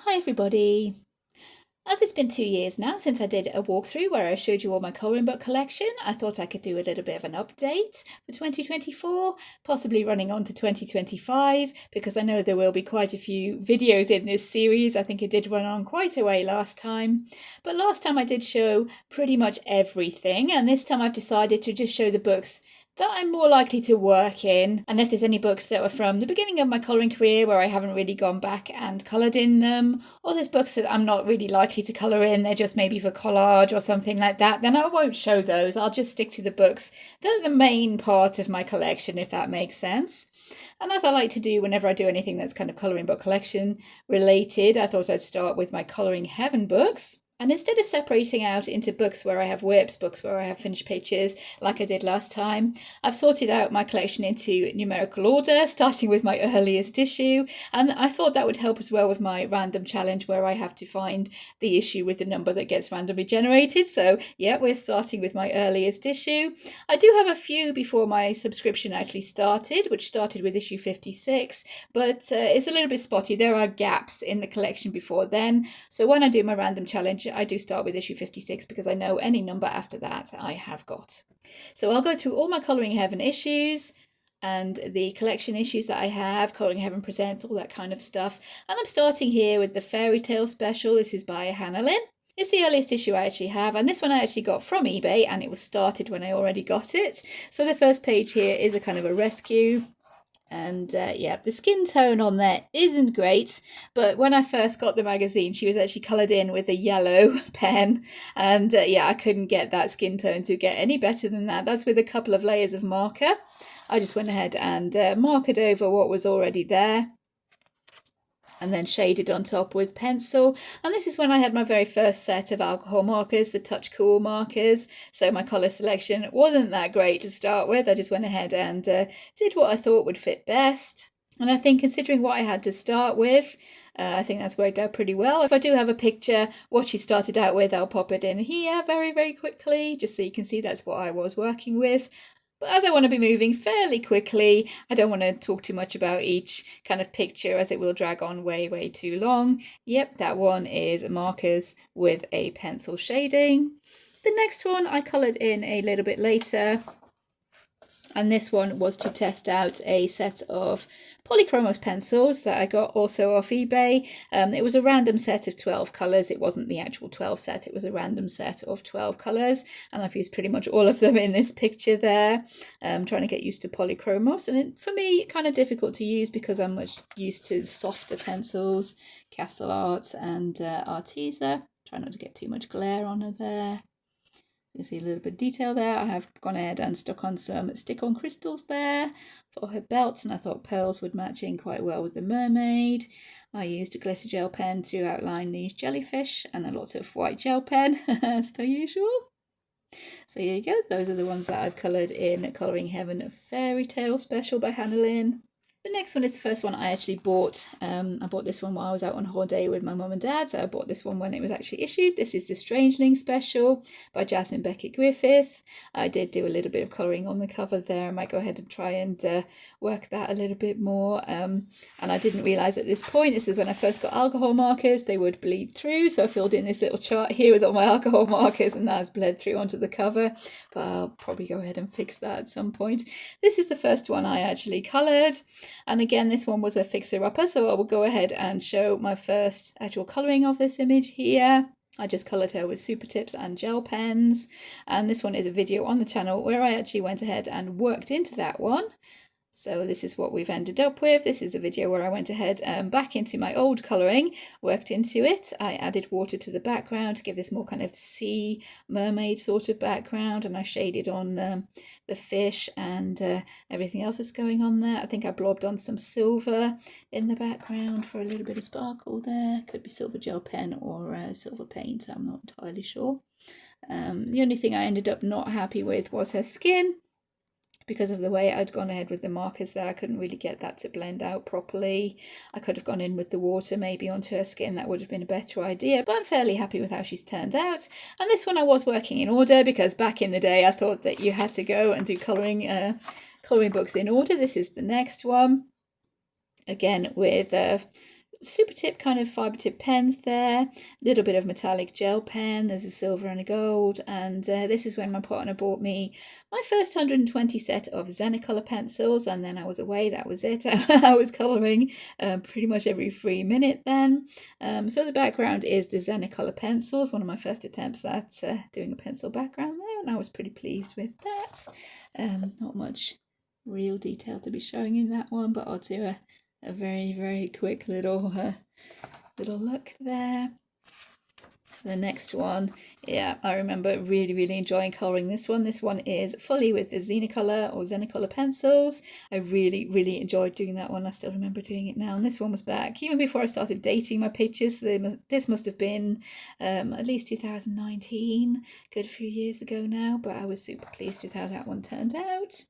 Hi everybody! As it's been 2 years now since I did a walkthrough where I showed you all my colouring book collection, I thought I could do a little bit of an update for 2024, possibly running on to 2025, because I know there will be quite a few videos in this series. I think it did run on quite a way last time, but last time I did show pretty much everything, and this time I've decided to just show the books that I'm more likely to work in. And if there's any books that were from the beginning of my colouring career where I haven't really gone back and coloured in them, or there's books that I'm not really likely to colour in, they're just maybe for collage or something like that, then I won't show those. I'll just stick to the books that are the main part of my collection, if that makes sense. And as I like to do whenever I do anything that's kind of colouring book collection related, I thought I'd start with my Colouring Heaven books. And instead of separating out into books where I have WIPs, books where I have finished pictures, like I did last time, I've sorted out my collection into numerical order, starting with my earliest issue. And I thought that would help as well with my random challenge where I have to find the issue with the number that gets randomly generated. So yeah, we're starting with my earliest issue. I do have a few before my subscription actually started, which started with issue 56, but it's a little bit spotty. There are gaps in the collection before then. So when I do my random challenge, I do start with issue 56 because I know any number after that I have got. So I'll go through all my Colouring Heaven issues and the collection issues that I have, Colouring Heaven Presents, all that kind of stuff. And I'm starting here with the Fairy Tale special. This is by Hannah Lynn. It's the earliest issue I actually have, and this one I actually got from eBay, and it was started when I already got it. So the first page here is a kind of a rescue. And yeah, the skin tone on there isn't great, but when I first got the magazine, she was actually coloured in with a yellow pen, and yeah, I couldn't get that skin tone to get any better than that. That's with a couple of layers of marker. I just went ahead and markered over what was already there, and then shaded on top with pencil. And this is when I had my very first set of alcohol markers, the Touch Cool markers. So my colour selection wasn't that great to start with. I just went ahead and did what I thought would fit best. And I think considering what I had to start with, I think that's worked out pretty well. If I do have a picture, what she started out with, I'll pop it in here very, very quickly, just so you can see that's what I was working with. But as I want to be moving fairly quickly, I don't want to talk too much about each kind of picture as it will drag on way, way too long. Yep, that one is markers with a pencil shading. The next one I coloured in a little bit later, and this one was to test out a set of polychromos pencils that I got also off eBay. It was a random set of 12 colours. It wasn't the actual 12 set, it was a random set of 12 colours, and I've used pretty much all of them in this picture there. Trying to get used to polychromos, and for me, kind of difficult to use because I'm much used to softer pencils, Castle Arts and Arteza. Try not to get too much glare on her there. You see a little bit of detail there. I have gone ahead and stuck on some stick-on crystals there for her belts, and I thought pearls would match in quite well with the mermaid. I used a glitter gel pen to outline these jellyfish, and a lot of white gel pen, as per usual. So here you go. Those are the ones that I've coloured in Colouring Heaven Fairy Tale Special by Hannah Lynn. The next one is the first one I actually bought. I bought this one while I was out on holiday with my mum and dad, so I bought this one when it was actually issued. This is the Strangeling Special by Jasmine Beckett Griffith. I did do a little bit of colouring on the cover there. I might go ahead and try and work that a little bit more. And I didn't realise at this point, this is when I first got alcohol markers, they would bleed through. So I filled in this little chart here with all my alcohol markers, and that has bled through onto the cover. But I'll probably go ahead and fix that at some point. This is the first one I actually coloured. And again, this one was a fixer-upper, so I will go ahead and show my first actual colouring of this image here. I just coloured her with super tips and gel pens, and this one is a video on the channel where I actually went ahead and worked into that one. So this is what we've ended up with. This is a video where I went ahead back into my old colouring, worked into it. I added water to the background to give this more kind of sea mermaid sort of background, and I shaded on the fish and everything else that's going on there. I think I blobbed on some silver in the background for a little bit of sparkle there. Could be silver gel pen or silver paint, I'm not entirely sure. The only thing I ended up not happy with was her skin. Because of the way I'd gone ahead with the markers there, I couldn't really get that to blend out properly. I could have gone in with the water maybe onto her skin, that would have been a better idea, but I'm fairly happy with how she's turned out. And this one I was working in order, because back in the day I thought that you had to go and do colouring books in order. This is the next one, again with super tip kind of fiber tip pens there, a little bit of metallic gel pen, there's a silver and a gold, and this is when my partner bought me my first 120 set of Zennicolor pencils, and then I was away, that was it. I was colouring pretty much every 3 minutes then. So the background is the Zennicolor pencils, one of my first attempts at doing a pencil background there, and I was pretty pleased with that. Not much real detail to be showing in that one, but I'll do a very, very quick little look there. The next one, yeah, I remember really, really enjoying colouring this one. This one is fully with the Zennicolor or Zennicolor pencils. I really, really enjoyed doing that one. I still remember doing it now. And this one was back even before I started dating my pictures. So this must have been at least 2019, good few years ago now. But I was super pleased with how that one turned out.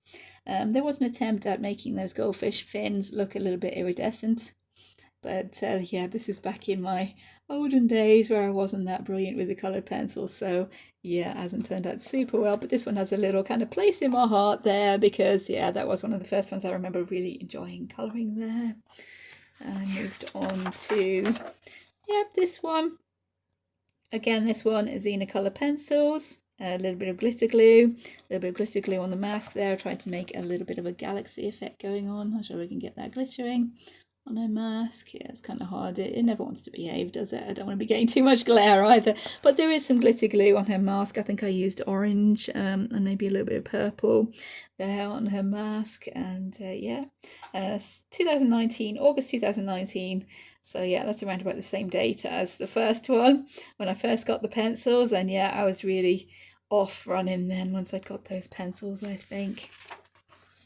There was an attempt at making those goldfish fins look a little bit iridescent. But yeah, this is back in my olden days where I wasn't that brilliant with the coloured pencils. So yeah, it hasn't turned out super well. But this one has a little kind of place in my heart there because yeah, that was one of the first ones I remember really enjoying colouring there. I moved on to, yeah, this one. Again, this one is Zennicolor pencils. A little bit of glitter glue, on the mask there. I tried to make a little bit of a galaxy effect going on. I'm sure we can get that glittering on her mask. Yeah, it's kind of hard. It never wants to behave, does it? I don't want to be getting too much glare either. But there is some glitter glue on her mask. I think I used orange and maybe a little bit of purple there on her mask. And yeah, 2019, August 2019. So yeah, that's around about the same date as the first one when I first got the pencils. And yeah, I was really off running then once I got those pencils, I think.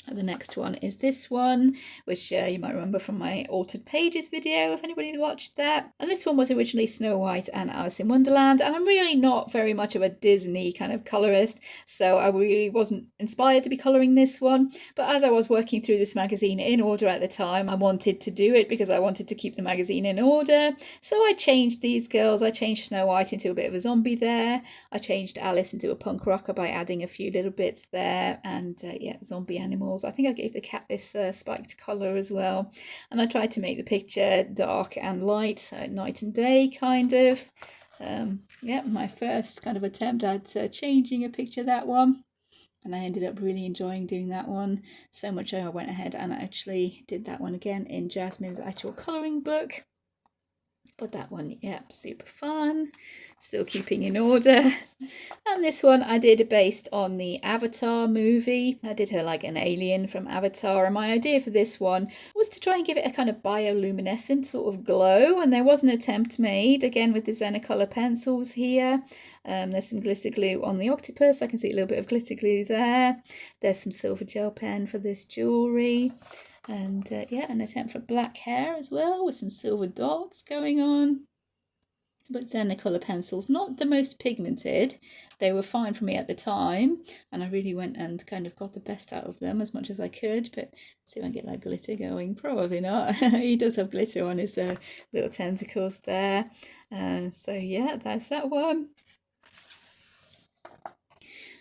The next one is this one, which you might remember from my Altered Pages video, if anybody's watched that. And this one was originally Snow White and Alice in Wonderland, and I'm really not very much of a Disney kind of colorist, so I really wasn't inspired to be colouring this one. But as I was working through this magazine in order at the time, I wanted to do it because I wanted to keep the magazine in order. So I changed these girls. I changed Snow White into a bit of a zombie there. I changed Alice into a punk rocker by adding a few little bits there, and yeah, zombie animals. I think I gave the cat this spiked collar as well, and I tried to make the picture dark and light, night and day kind of. Yeah, my first kind of attempt at changing a picture, that one, and I ended up really enjoying doing that one so much I went ahead and I actually did that one again in Jasmine's actual colouring book. But that one, yeah, super fun, still keeping in order. And this one I did based on the Avatar movie. I did her like an alien from Avatar, and my idea for this one was to try and give it a kind of bioluminescent sort of glow, and there was an attempt made, again with the Zennicolor pencils here. There's some glitter glue on the octopus. I can see a little bit of glitter glue there. There's some silver gel pen for this jewellery. And yeah, an attempt for black hair as well with some silver dots going on. But Zennicolor pencils, not the most pigmented. They were fine for me at the time, and I really went and kind of got the best out of them as much as I could. But see if I can get that glitter going. Probably not. He does have glitter on his little tentacles there. So yeah, that's that one.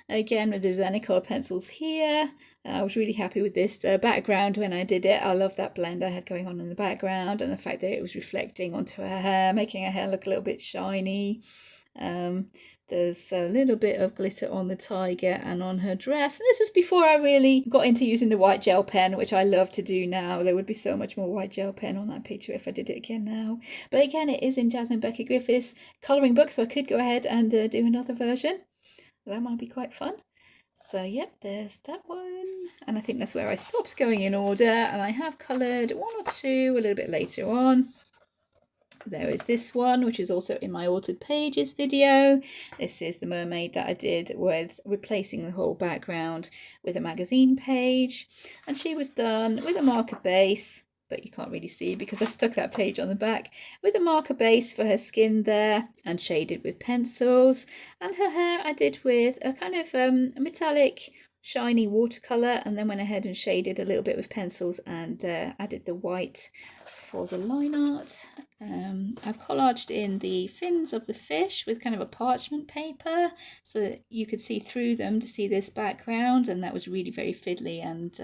Again with the Zennicolor pencils here. I was really happy with this background when I did it. I love that blend I had going on in the background, and the fact that it was reflecting onto her hair, making her hair look a little bit shiny. There's a little bit of glitter on the tiger and on her dress. And this was before I really got into using the white gel pen, which I love to do now. There would be so much more white gel pen on that picture if I did it again now. But again, it is in Jasmine Becky Griffiths' colouring book, so I could go ahead and do another version. That might be quite fun. So yep, there's that one. And I think that's where I stopped going in order, and I have coloured one or two a little bit later on. There is this one, which is also in my Altered Pages video. This is the mermaid that I did with replacing the whole background with a magazine page. And she was done with a marker base, but you can't really see because I've stuck that page on the back, with a marker base for her skin there and shaded with pencils. And her hair I did with a kind of metallic shiny watercolour, and then went ahead and shaded a little bit with pencils and added the white for the line art. I've collaged in the fins of the fish with kind of a parchment paper so that you could see through them to see this background, and that was really very fiddly and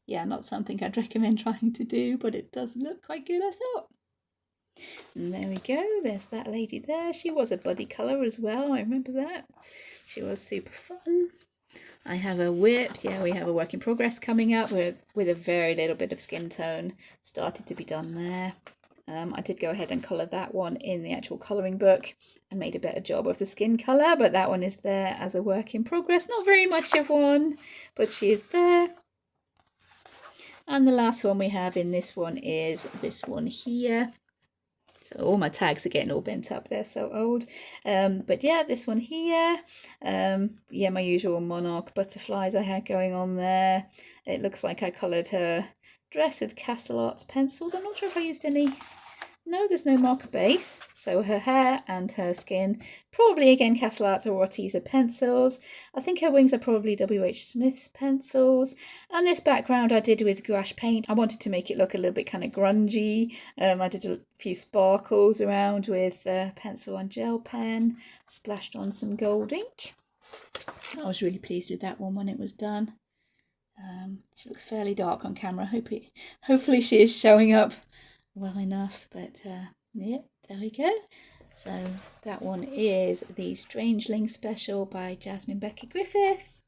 yeah, not something I'd recommend trying to do, but it does look quite good, I thought. And there we go, there's that lady there. She was a buddy colour as well, I remember that. She was super fun. I have a whip. Yeah, we have a work in progress coming up with a very little bit of skin tone started to be done there. I did go ahead and colour that one in the actual colouring book and made a better job of the skin colour, but that one is there as a work in progress. Not very much of one, but she is there. And the last one we have in this one is this one here. So all my tags are getting all bent up, they're so old. But yeah, this one here. Yeah, my usual monarch butterflies I had going on there. It looks like I coloured her dress with Castle Arts pencils. I'm not sure if I used any. No, there's no marker base. So her hair and her skin, probably again Castle Arts or Arteza pencils. I think her wings are probably W.H. Smith's pencils. And this background I did with gouache paint. I wanted to make it look a little bit kind of grungy. I did a few sparkles around with pencil and gel pen. Splashed on some gold ink. I was really pleased with that one when it was done. She looks fairly dark on camera. Hopefully she is showing up well enough, but yeah, there we go. So that one is the Strangeling special by Jasmine Becker Griffith.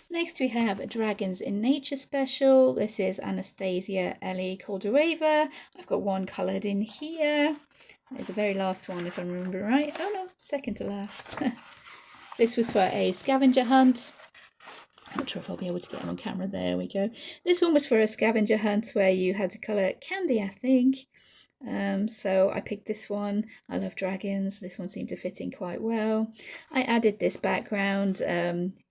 Next we have a Dragons in Nature special. This is Anastasia Ellie Caldereva. I've got one coloured in here. That is the very last one if I remember right. Oh no, second to last. This was for a scavenger hunt. I'm not sure if I'll be able to get them on camera. There we go. This one was for a scavenger hunt where you had to colour candy, I think. So I picked this one. I love dragons. This one seemed to fit in quite well. I added this background,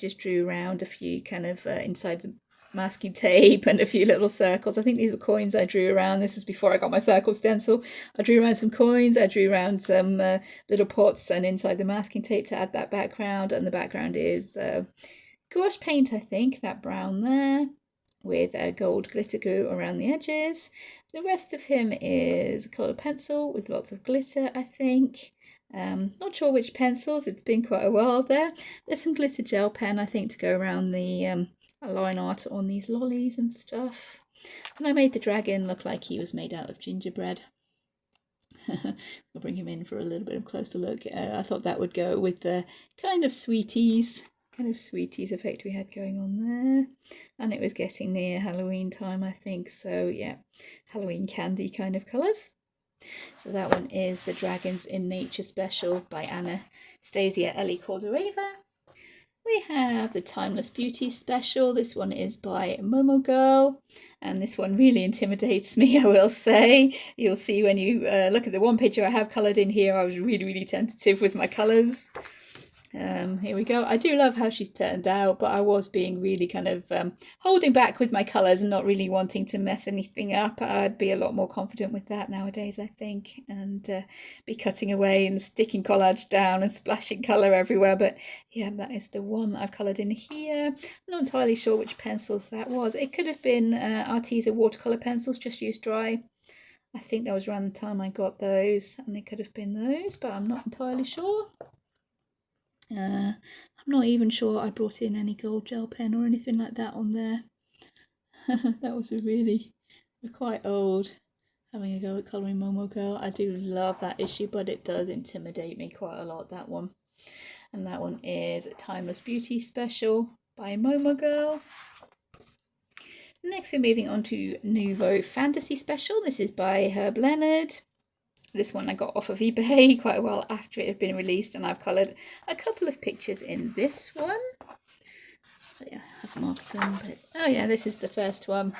just drew around a few kind of inside the masking tape and a few little circles. I think these were coins I drew around. This was before I got my circle stencil. I drew around some coins. I drew around some little pots and inside the masking tape to add that background. And the background is gouache paint, I think, that brown there, with a gold glitter glue around the edges. The rest of him is coloured pencil with lots of glitter, I think. Not sure which pencils, it's been quite a while there. There's some glitter gel pen, I think, to go around the line art on these lollies and stuff. And I made the dragon look like he was made out of gingerbread. I'll bring him in for a little bit of a closer look. I thought that would go with the kind of sweeties effect we had going on there, and it was getting near Halloween time, I think, so yeah, Halloween candy kind of colours. So that one is the Dragons in Nature special by Anastasia Ellie Caldereva. We have the Timeless Beauty special. This one is by Momo Girl, and this one really intimidates me, I will say. You'll see when you look at the one picture I have coloured in here, I was really tentative with my colours. Here we go. I do love how she's turned out, but I was being really kind of holding back with my colours and not really wanting to mess anything up. I'd be a lot more confident with that nowadays, I think, and be cutting away and sticking collage down and splashing colour everywhere. But yeah, that is the one that I've coloured in here. I'm not entirely sure which pencils that was. It could have been Arteza watercolour pencils, just used dry. I think that was around the time I got those, and it could have been those, but I'm not entirely sure. I'm not even sure I brought in any gold gel pen or anything like that on there. That was quite old, having a go at colouring Momo Girl. I do love that issue, but it does intimidate me quite a lot, that one. And that one is Timeless Beauty special by Momo Girl. Next we're moving on to Nouveau Fantasy special. This is by Herb Leonard. This one I got off of eBay quite a while after it had been released, and I've coloured a couple of pictures in this one. But yeah, I've marked them. But oh yeah, this is the first one.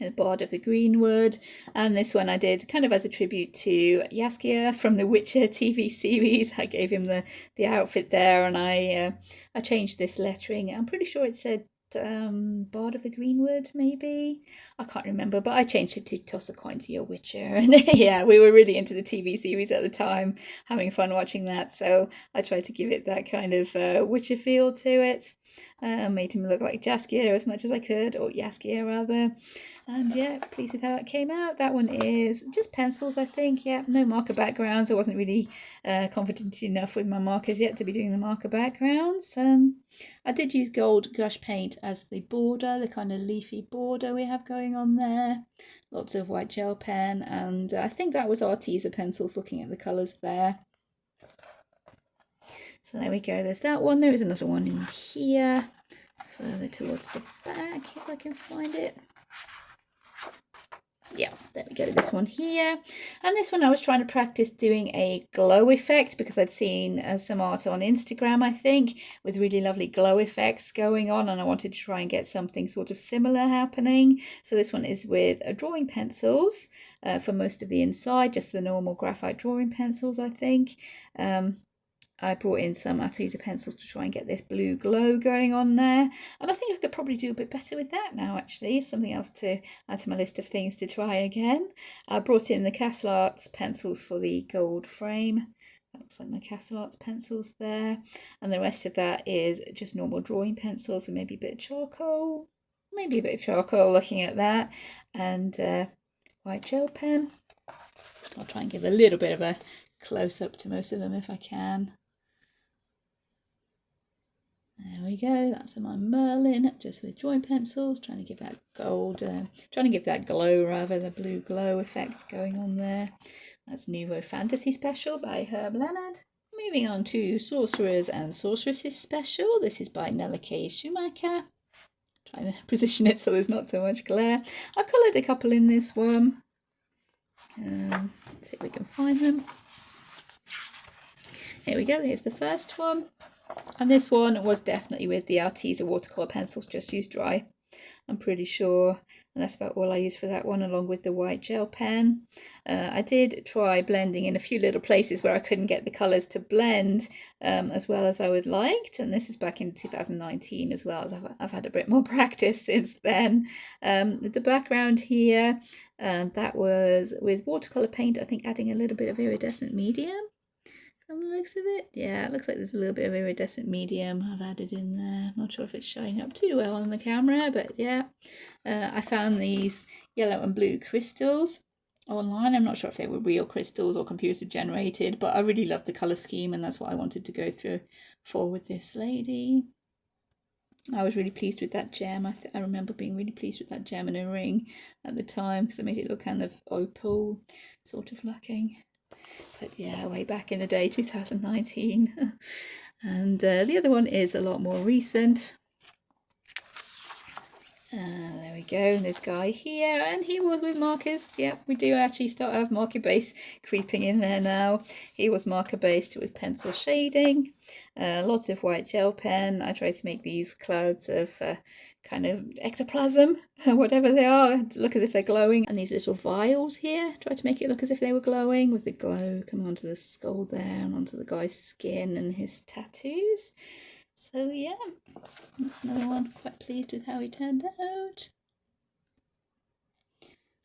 The Bard of the Greenwood, and this one I did kind of as a tribute to Jaskier from the Witcher TV series. I gave him the outfit there, and I changed this lettering. I'm pretty sure it said Bard of the Greenwood, maybe, I can't remember, but I changed it to Toss a Coin to Your Witcher. And yeah, we were really into the TV series at the time, having fun watching that, so I tried to give it that kind of Witcher feel to it. Made him look like Jaskier as much as I could, or Jaskier rather. And yeah, pleased with how that came out. That one is just pencils, I think. Yeah, no marker backgrounds. I wasn't really confident enough with my markers yet to be doing the marker backgrounds. I did use gold gush paint as the border, the kind of leafy border we have going on there. Lots of white gel pen, and I think that was our teaser pencils, looking at the colours there. So there we go, there's that one. There is another one in here, further towards the back, if I can find it. Yeah, there we go, this one here. And this one I was trying to practice doing a glow effect because I'd seen some art on Instagram, I think, with really lovely glow effects going on, and I wanted to try and get something sort of similar happening. So this one is with drawing pencils for most of the inside, just the normal graphite drawing pencils, I think. I brought in some Arteza pencils to try and get this blue glow going on there. And I think I could probably do a bit better with that now, actually. Something else to add to my list of things to try again. I brought in the Castle Arts pencils for the gold frame. That looks like my Castle Arts pencils there. And the rest of that is just normal drawing pencils and maybe a bit of charcoal. Maybe a bit of charcoal looking at that. And white gel pen. I'll try and give a little bit of a close up to most of them if I can. There we go, that's my Merlin, just with drawing pencils, trying to give that gold, trying to give that glow rather, the blue glow effect going on there. That's Nouveau Fantasy Special by Herb Leonard. Moving on to Sorcerers and Sorceresses Special. This is by Nella K. Schumacher. Trying to position it so there's not so much glare. I've coloured a couple in this one. Let's see if we can find them. Here we go, here's the first one. And this one was definitely with the Arteza watercolour pencils, just used dry, I'm pretty sure. And that's about all I used for that one, along with the white gel pen. I did try blending in a few little places where I couldn't get the colours to blend as well as I would liked. And this is back in 2019 as well. I've had a bit more practice since then. The background here, that was with watercolour paint, I think adding a little bit of iridescent medium. From the looks of it, yeah, it looks like there's a little bit of iridescent medium I've added in there. Not sure if it's showing up too well on the camera, but yeah. I found these yellow and blue crystals online. I'm not sure if they were real crystals or computer generated, but I really loved the colour scheme, and that's what I wanted to go through for with this lady. I was really pleased with that gem. I remember being really pleased with that gem in a ring at the time because it made it look kind of opal sort of looking. But yeah, way back in the day, 2019. And the other one is a lot more recent. There we go, this guy here, and he was with markers. Yep, we do actually start to have marker base creeping in there now. He was marker based with pencil shading, lots of white gel pen. I tried to make these clouds of kind of ectoplasm, whatever they are, to look as if they're glowing. And these little vials here, tried to make it look as if they were glowing, with the glow coming onto the skull there and onto the guy's skin and his tattoos. So yeah, that's another one. Quite pleased with how he turned out.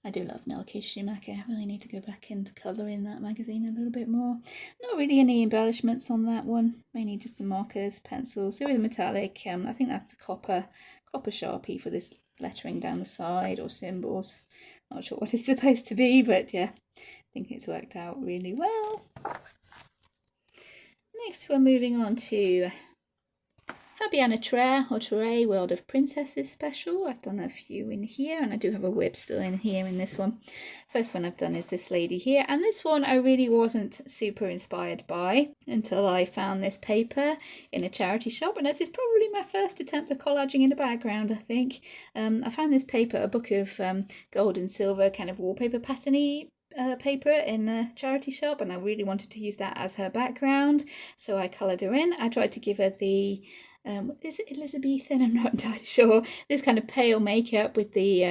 I do love Nella K. Schumacher. I really need to go back and colour in that magazine a little bit more. Not really any embellishments on that one. Mainly just the markers, pencils. There is a metallic. I think that's the copper Sharpie for this lettering down the side or symbols. Not sure what it's supposed to be, but yeah, I think it's worked out really well. Next, we're moving on to Fabiana Tre, World of Princesses special. I've done a few in here, and I do have a WIP still in here in this one. First one I've done is this lady here, and this one I really wasn't super inspired by until I found this paper in a charity shop, and this is probably my first attempt at collaging in a background, I think. I found this paper, a book of gold and silver kind of wallpaper pattern-y paper in a charity shop, and I really wanted to use that as her background, so I coloured her in. I tried to give her the is it Elizabethan? I'm not entirely sure. This kind of pale makeup with the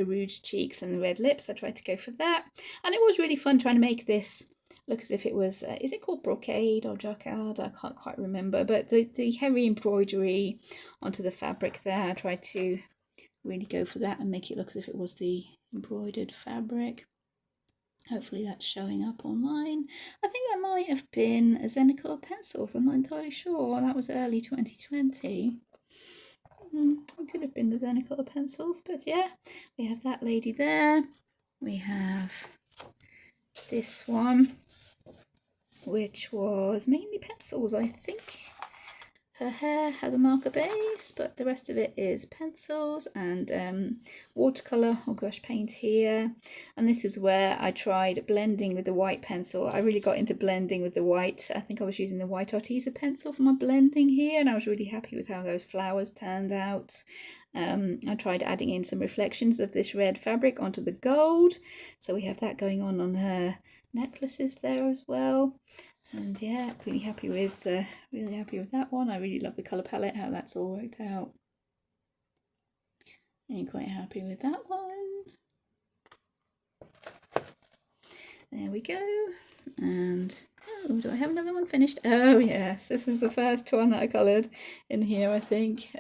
rouged cheeks and the red lips. I tried to go for that, and it was really fun trying to make this look as if it was, is it called brocade or jacquard? I can't quite remember, but the heavy embroidery onto the fabric there, I tried to really go for that and make it look as if it was the embroidered fabric. Hopefully that's showing up online. I think that might have been a Zenical pencils. I'm not entirely sure. That was early 2020. It could have been the Zenicolor pencils, but yeah, we have that lady there. We have this one, which was mainly pencils, I think. Her hair has a marker base, but the rest of it is pencils and watercolour or gouache paint here. And this is where I tried blending with the white pencil. I really got into blending with the white. I think I was using the white Arteza pencil for my blending here, and I was really happy with how those flowers turned out. I tried adding in some reflections of this red fabric onto the gold. So we have that going on her necklaces there as well. And yeah, really happy with that one. I really love the colour palette, how that's all worked out. I'm quite happy with that one. There we go. And oh, do I have another one finished? Oh yes, this is the first one that I coloured in here, I think.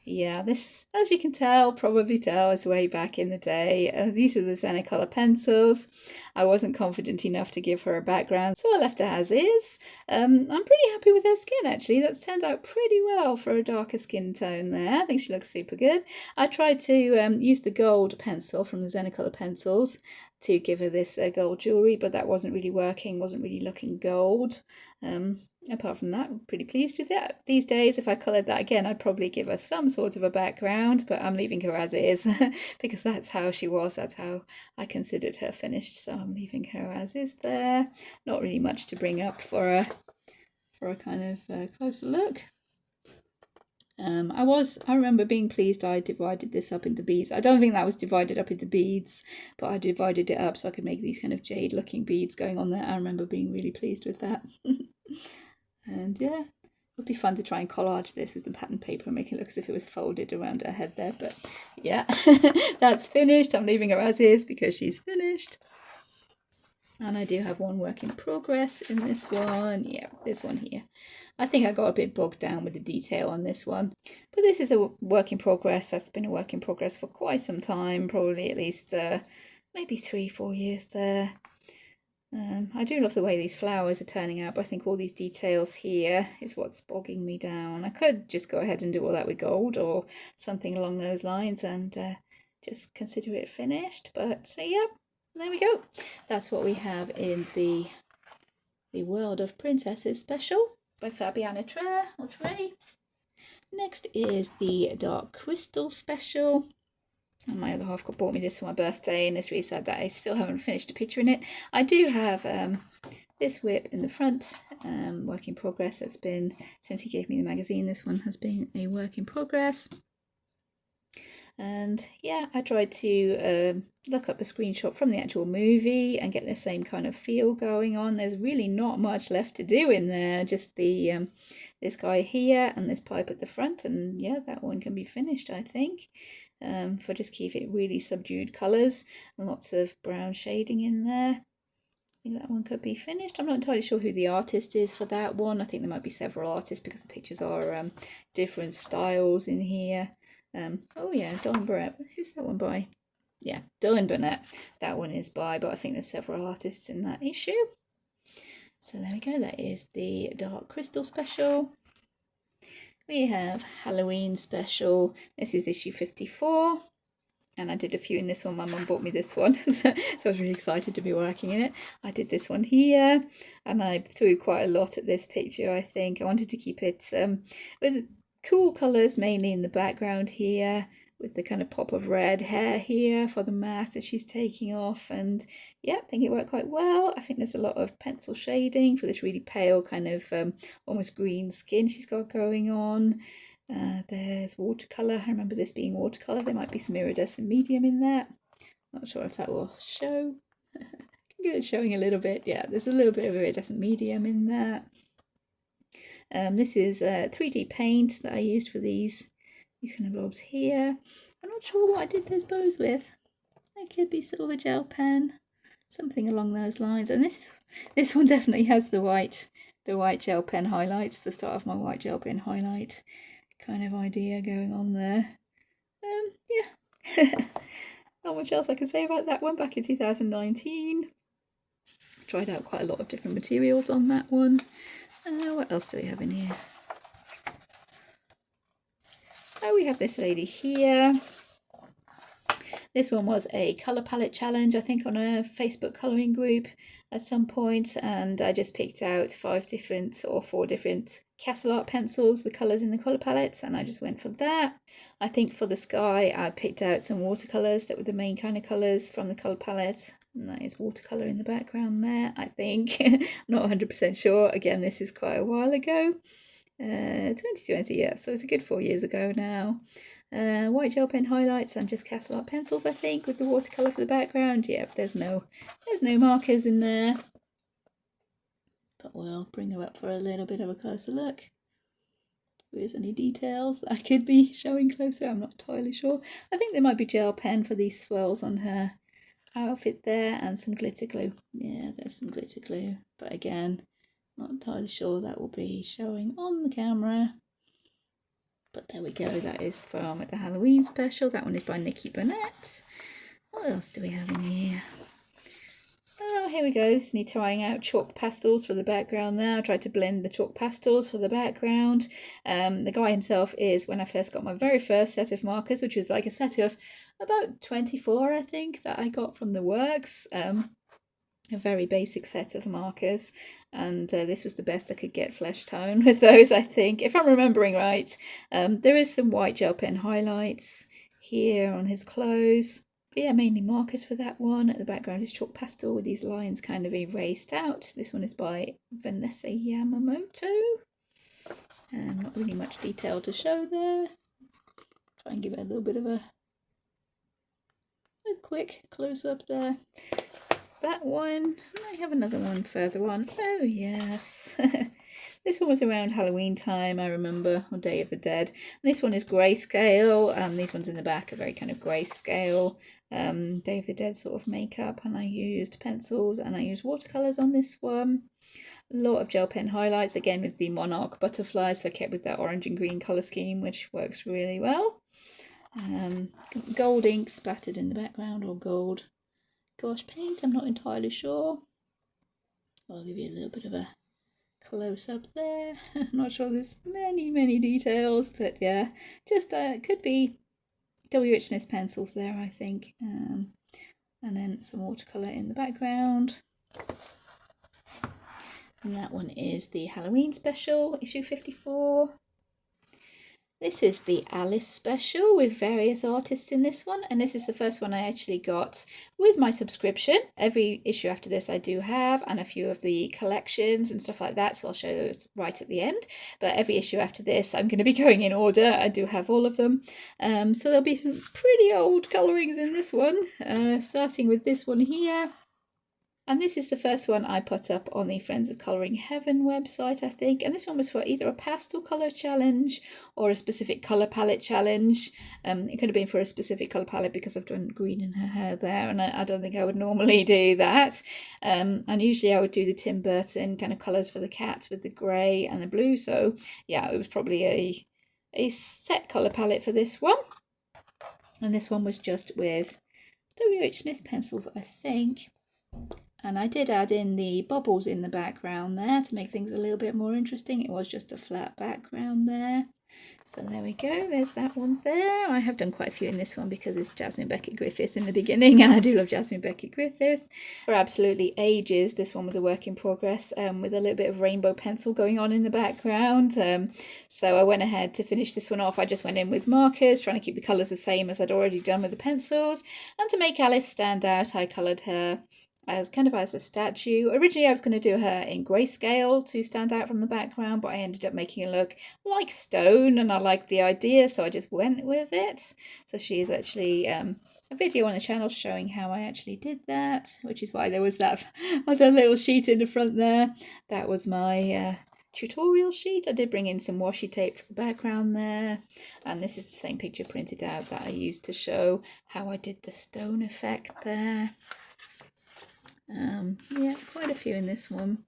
Yeah, this, as you can probably tell, is way back in the day. These are the Zenicolor pencils. I wasn't confident enough to give her a background, so I left her as is. I'm pretty happy with her skin, actually. That's turned out pretty well for a darker skin tone there. I think she looks super good. I tried to use the gold pencil from the Zenicolor pencils to give her this gold jewellery, but that wasn't really working, wasn't really looking gold. Apart from that, I'm pretty pleased with that. These days, if I coloured that again, I'd probably give her some sort of a background, but I'm leaving her as is because that's how she was, that's how I considered her finished, so I'm leaving her as is there. Not really much to bring up for a kind of closer look. I remember being pleased I divided this up into beads. I don't think that was divided up into beads, but I divided it up so I could make these kind of jade looking beads going on there. I remember being really pleased with that. And yeah, it would be fun to try and collage this with some pattern paper and make it look as if it was folded around her head there, but yeah, that's finished. I'm leaving her as is because she's finished. And I do have one work in progress in this one. Yeah, this one here. I think I got a bit bogged down with the detail on this one. But this is a work in progress. That's been a work in progress for quite some time. Probably at least maybe 3-4 years there. I do love the way these flowers are turning out, but I think all these details here is what's bogging me down. I could just go ahead and do all that with gold or something along those lines and just consider it finished. But yeah, there we go. That's what we have in the World of Princesses special by Fabiana Trey. Next is the Dark Crystal special. And my other half bought me this for my birthday, and it's really sad that I still haven't finished a picture in it. I do have this whip in the front, work in progress. That's been, since he gave me the magazine, this one has been a work in progress. And yeah, I tried to look up a screenshot from the actual movie and get the same kind of feel going on. There's really not much left to do in there, just the this guy here and this pipe at the front, and yeah, that one can be finished, I think. If I just keep it really subdued colours and lots of brown shading in there, I think that one could be finished. I'm not entirely sure who the artist is for that one. I think there might be several artists because the pictures are different styles in here. Oh yeah, Dylan Burnett. Who's that one by? Yeah, Dylan Burnett. That one is by, but I think there's several artists in that issue. So there we go. That is the Dark Crystal special. We have Halloween special. This is issue 54. And I did a few in this one. My mum bought me this one, so I was really excited to be working in it. I did this one here, and I threw quite a lot at this picture, I think. I wanted to keep it with cool colours, mainly in the background here, with the kind of pop of red hair here for the mask that she's taking off. And yeah, I think it worked quite well. I think there's a lot of pencil shading for this really pale kind of almost green skin she's got going on. There's watercolour. I remember this being watercolour. There might be some iridescent medium in that. Not sure if that will show. I can get it showing a little bit. Yeah, there's a little bit of iridescent medium in there. This is 3D paint that I used for these kind of blobs here. I'm not sure what I did those bows with. It could be silver gel pen, something along those lines. And this one definitely has the white gel pen highlights, the start of my white gel pen highlight kind of idea going on there. Yeah. Not much else I can say about that one. Back in 2019. Tried out quite a lot of different materials on that one. What else do we have in here? we have this lady here. This one was a colour palette challenge, I think, on a Facebook colouring group at some point, and I just picked out 4 different castle art pencils, the colours in the colour palette, and I just went for that. I think for the sky I picked out some watercolours that were the main kind of colours from the colour palette, and that is watercolour in the background there, I think. I'm not 100% sure, again this is quite a while ago. 2020, yeah, so it's a good 4 years ago now. White gel pen highlights and just castle art pencils, I think, with the watercolour for the background. Yeah, there's no markers in there. But we'll bring her up for a little bit of a closer look. If there's any details I could be showing closer, I'm not entirely sure. I think there might be gel pen for these swirls on her outfit there, and some glitter glue. Yeah, there's some glitter glue. But again, not entirely sure that will be showing on the camera. But there we go, that is from the Halloween special. That one is by Nikki Burnett. What else do we have in here? Oh, here we go. This is me trying out chalk pastels for the background there. I tried to blend the chalk pastels for the background. The guy himself is when I first got my very first set of markers, which was like a set of about 24, I think, that I got from the works. A very basic set of markers, and this was the best I could get flesh tone with those, I think, if I'm remembering right. There is some white gel pen highlights here on his clothes, but yeah, mainly markers for that one. At the background is chalk pastel with these lines kind of erased out. This one is by Vanessa Yamamoto. Not really much detail to show there. Try and give it a little bit of a quick close-up there. That one. I have another one further on. Oh yes. This one was around Halloween time, I remember, or Day of the Dead. And this one is grayscale. These ones in the back are very kind of grayscale, Day of the Dead sort of makeup. And I used pencils and I used watercolours on this one. A lot of gel pen highlights, again with the monarch butterflies, so I kept with that orange and green colour scheme, which works really well. Gold ink spattered in the background, or gold gouache paint, I'm not entirely sure. I'll give you a little bit of a close-up there. I'm not sure there's many details, but yeah, just could be W.I.Ps pencils there, I think. And then some watercolour in the background. And that one is the Halloween special, issue 54. This is the Alice special with various artists in this one, and this is the first one I actually got with my subscription. Every issue after this I do have, and a few of the collections and stuff like that, so I'll show those right at the end. But every issue after this I'm going to be going in order. I do have all of them. So there'll be some pretty old colourings in this one, starting with this one here. And this is the first one I put up on the Friends of Colouring Heaven website, I think. And this one was for either a pastel colour challenge or a specific colour palette challenge. It could have been for a specific colour palette because I've done green in her hair there, and I don't think I would normally do that. And usually I would do the Tim Burton kind of colours for the cat with the grey and the blue. So yeah, it was probably a set colour palette for this one. And this one was just with W.H. pencils, I think. And I did add in the bubbles in the background there to make things a little bit more interesting. It was just a flat background there. So there we go, there's that one there. I have done quite a few in this one because it's Jasmine Beckett Griffith in the beginning, and I do love Jasmine Beckett Griffith. For absolutely ages, this one was a work in progress with a little bit of rainbow pencil going on in the background. So I went ahead to finish this one off. I just went in with markers, trying to keep the colours the same as I'd already done with the pencils. And to make Alice stand out, I coloured her as kind of as a statue. Originally I was going to do her in grayscale to stand out from the background, but I ended up making it look like stone, and I liked the idea, so I just went with it. So she is actually a video on the channel showing how I actually did that, which is why there was that other little sheet in the front there. That was my tutorial sheet. I did bring in some washi tape for the background there, and this is the same picture printed out that I used to show how I did the stone effect there. Yeah, quite a few in this one.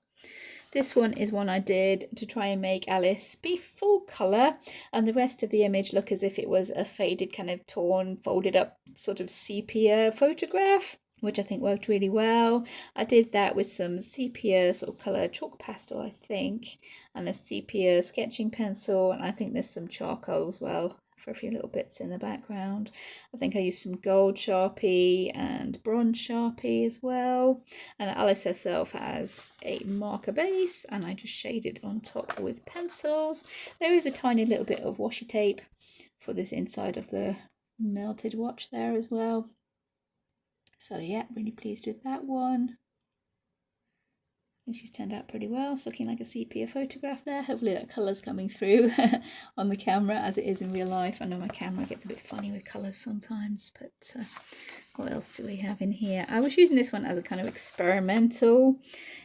This one is one I did to try and make Alice be full colour and the rest of the image look as if it was a faded, kind of torn, folded up sort of sepia photograph, which I think worked really well. I did that with some sepia sort of colour chalk pastel, I think, and a sepia sketching pencil, and I think there's some charcoal as well for a few little bits in the background. I think I used some gold Sharpie and bronze Sharpie as well. And Alice herself has a marker base, and I just shaded on top with pencils. There is a tiny little bit of washi tape for this inside of the melted watch there as well. So yeah, really pleased with that one. I think she's turned out pretty well. It's looking like a sepia photograph there. Hopefully that colour's coming through on the camera as it is in real life. I know my camera gets a bit funny with colours sometimes, but what else do we have in here? I was using this one as a kind of experimental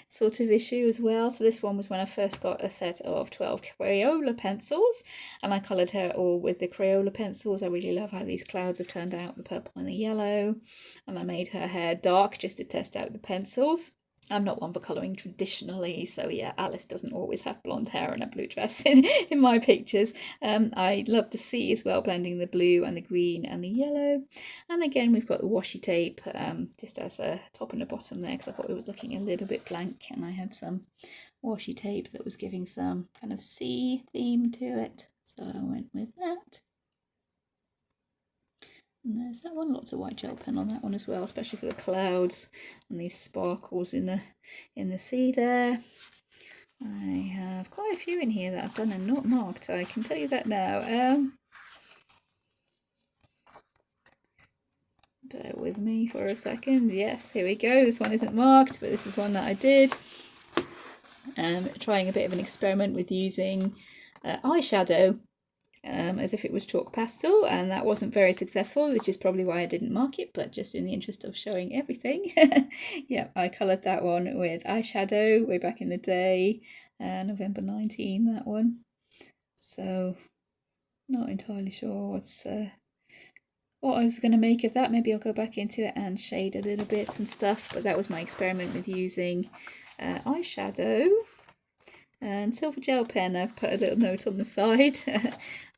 sort of issue as well. So this one was when I first got a set of 12 Crayola pencils, and I coloured her all with the Crayola pencils. I really love how these clouds have turned out, the purple and the yellow, and I made her hair dark just to test out the pencils. I'm not one for colouring traditionally, so yeah, Alice doesn't always have blonde hair and a blue dress in my pictures. I love the sea as well, blending the blue and the green and the yellow. And again, we've got the washi tape just as a top and a bottom there, because I thought it was looking a little bit blank, and I had some washi tape that was giving some kind of sea theme to it, so I went with that. And there's that one, lots of white gel pen on that one as well, especially for the clouds and these sparkles in the sea there. I have quite a few in here that I've done and not marked, I can tell you that now. Bear with me for a second. Yes, here we go. This one isn't marked, but this is one that I did. Trying a bit of an experiment with using eyeshadow as if it was chalk pastel, and that wasn't very successful, which is probably why I didn't mark it, but just in the interest of showing everything. Yeah, I coloured that one with eyeshadow way back in the day, November 19, that one. So not entirely sure what I was going to make of that. Maybe I'll go back into it and shade a little bit and stuff, but that was my experiment with using eyeshadow. And silver gel pen, I've put a little note on the side.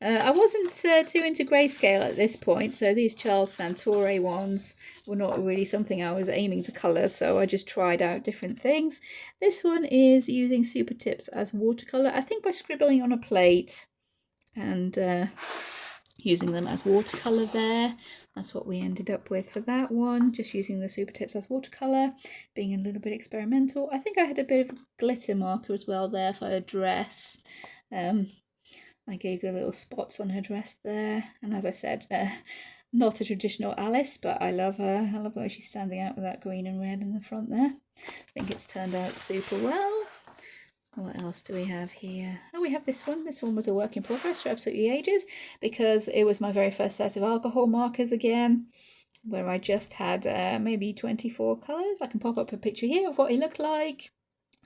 I wasn't too into grayscale at this point, so these Charles Santore ones were not really something I was aiming to colour, so I just tried out different things. This one is using Super Tips as watercolour, I think by scribbling on a plate and using them as watercolour there. That's what we ended up with for that one, just using the Super Tips as watercolour, being a little bit experimental. I think I had a bit of glitter marker as well there for her dress. I gave the little spots on her dress there, and as I said, not a traditional Alice, but I love her. I love the way she's standing out with that green and red in the front there. I think it's turned out super well. What else do we have here? Oh, we have this one. This one was a work in progress for absolutely ages, because it was my very first set of alcohol markers again, where I just had maybe 24 colours. I can pop up a picture here of what it looked like.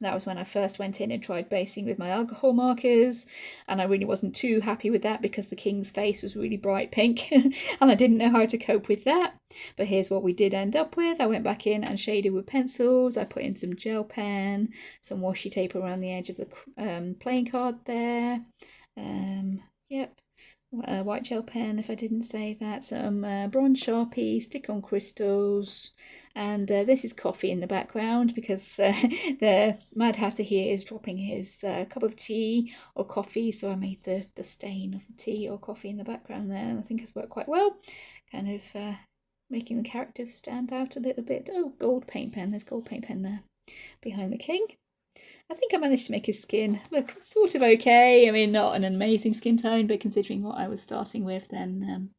That was when I first went in and tried basing with my alcohol markers, and I really wasn't too happy with that because the king's face was really bright pink and I didn't know how to cope with that. But here's what we did end up with. I went back in and shaded with pencils. I put in some gel pen, some washi tape around the edge of the playing card there. Yep. White gel pen, if I didn't say that, some bronze Sharpie, stick-on crystals, and this is coffee in the background because the Mad Hatter here is dropping his cup of tea or coffee, so I made the stain of the tea or coffee in the background there, and I think it's worked quite well, kind of making the characters stand out a little bit. Oh, gold paint pen, there's gold paint pen there behind the king. I think I managed to make his skin look sort of okay. I mean, not an amazing skin tone, but considering what I was starting with, then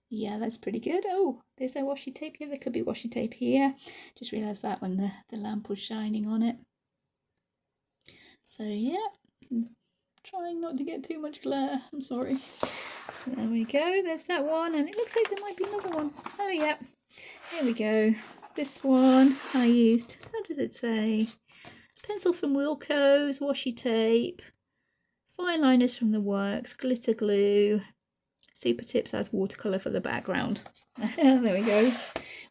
yeah, that's pretty good. Oh, there's no washi tape here. There could be washi tape here. Just realised that when the lamp was shining on it. So yeah, trying not to get too much glare. I'm sorry. There we go. There's that one, and it looks like there might be another one. Oh yeah, here we go. This one I used. How does it say? Pencils from Wilco's, washi tape, fine liners from the works, glitter glue, Super Tips as watercolour for the background. There we go.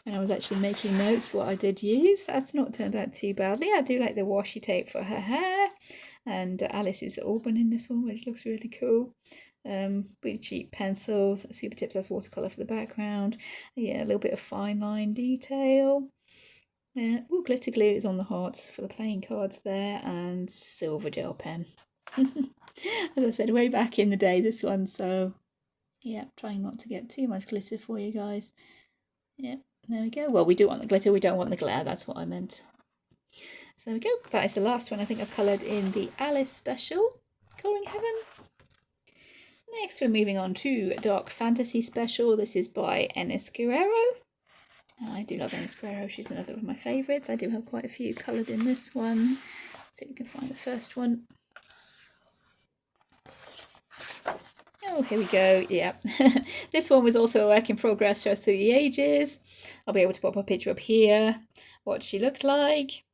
When I was actually making notes what I did use, that's not turned out too badly. I do like the washi tape for her hair, and Alice's auburn in this one, which looks really cool. Really cheap pencils, Super Tips as watercolour for the background. Yeah, a little bit of fine line detail. Oh, glitter glue is on the hearts for the playing cards there, and silver gel pen. As I said, way back in the day, this one, so Yeah, trying not to get too much glitter for you guys. Yeah, there we go. Well, we do want the glitter, we don't want the glare, that's what I meant. So there we go. That is the last one I think I've coloured in the Alice special, Colouring Heaven. Next we're moving on to Dark Fantasy Special. This is by Enis Guerrero. I do love Enis Guerrero, she's another of my favourites. I do have quite a few coloured in this one. See if we can find the first one. Oh, here we go. Yeah. This one was also a work in progress for us through the ages. I'll be able to pop a picture up here, what she looked like.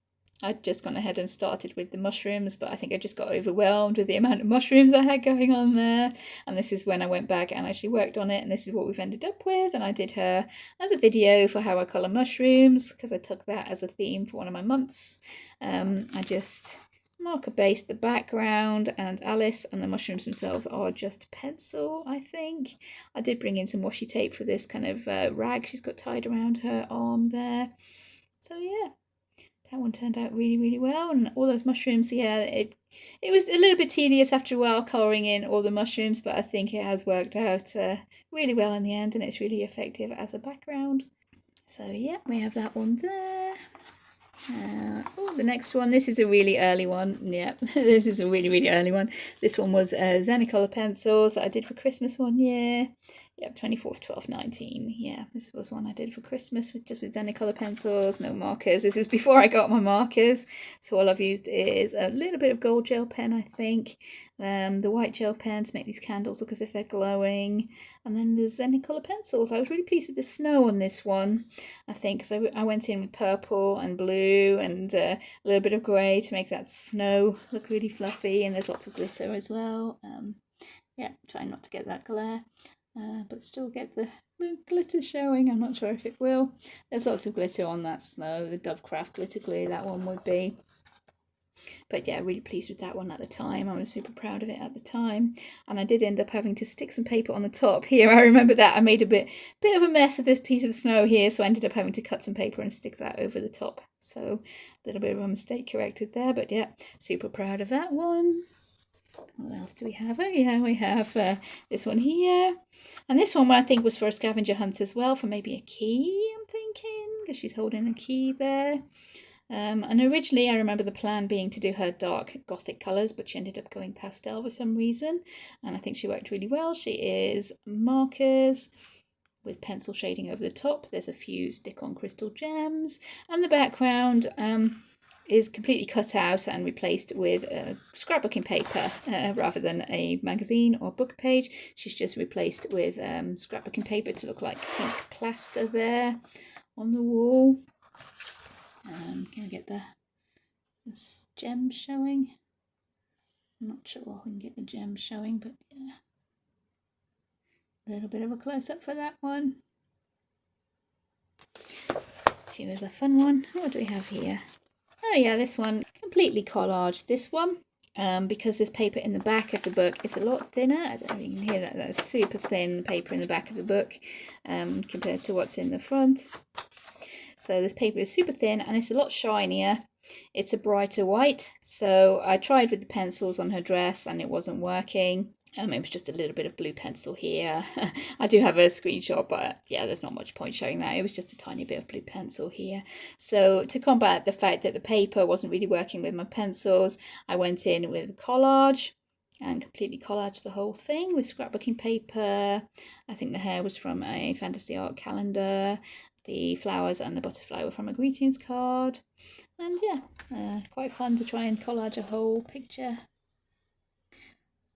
I'd just gone ahead and started with the mushrooms, but I think I just got overwhelmed with the amount of mushrooms I had going on there. And this is when I went back and actually worked on it, and this is what we've ended up with. And I did her as a video for how I colour mushrooms, because I took that as a theme for one of my months. I just marker based the background, and Alice and the mushrooms themselves are just pencil, I think. I did bring in some washi tape for this kind of rag she's got tied around her arm there. So yeah, that one turned out really, really well. And all those mushrooms, yeah, it was a little bit tedious after a while colouring in all the mushrooms, but I think it has worked out really well in the end, and it's really effective as a background. So yeah, we have that one there. Oh, the next one, this is a really early one. Yeah, this is a really, really early one. This one was Zenicolor pencils that I did for Christmas one year. Yep, 24th, 12th, 19. Yeah, this was one I did for Christmas with Zenicolor pencils, no markers. This is before I got my markers. So all I've used is a little bit of gold gel pen, I think. The white gel pen to make these candles look as if they're glowing. And then the Zenicolor pencils. I was really pleased with the snow on this one, I think, because I went in with purple and blue and a little bit of grey to make that snow look really fluffy, and there's lots of glitter as well. Yeah, trying not to get that glare, but still get the glitter showing. I'm not sure if it will. There's lots of glitter on that snow, the Dovecraft glitter glue, that one would be. But yeah, really pleased with that one at the time. I was super proud of it at the time. And I did end up having to stick some paper on the top here. I remember that I made a bit of a mess of this piece of snow here, so I ended up having to cut some paper and stick that over the top. So a little bit of a mistake corrected there, but yeah, super proud of that one. What else do we have? Oh yeah, we have this one here. And this one I think was for a scavenger hunt as well, for maybe a key, I'm thinking, because she's holding a key there. And originally I remember the plan being to do her dark Gothic colours, but she ended up going pastel for some reason, and I think she worked really well. She is markers with pencil shading over the top. There's a few stick-on crystal gems, and the background is completely cut out and replaced with scrapbooking paper rather than a magazine or book page. She's just replaced with scrapbooking paper to look like pink plaster there on the wall. Can I get the gems showing? I'm not sure we can get the gems showing, but yeah. A little bit of a close-up for that one. She was a fun one. What do we have here? Oh yeah, this one, completely collage. This one, because this paper in the back of the book is a lot thinner. I don't know if you can hear that. That's super thin paper in the back of the book compared to what's in the front. So this paper is super thin and it's a lot shinier. It's a brighter white. So I tried with the pencils on her dress and it wasn't working. It was just a little bit of blue pencil here. I do have a screenshot, but yeah, there's not much point showing that. It was just a tiny bit of blue pencil here. So to combat the fact that the paper wasn't really working with my pencils, I went in with collage and completely collaged the whole thing with scrapbooking paper. I think the hair was from a fantasy art calendar. The flowers and the butterfly were from a greetings card. And yeah, quite fun to try and collage a whole picture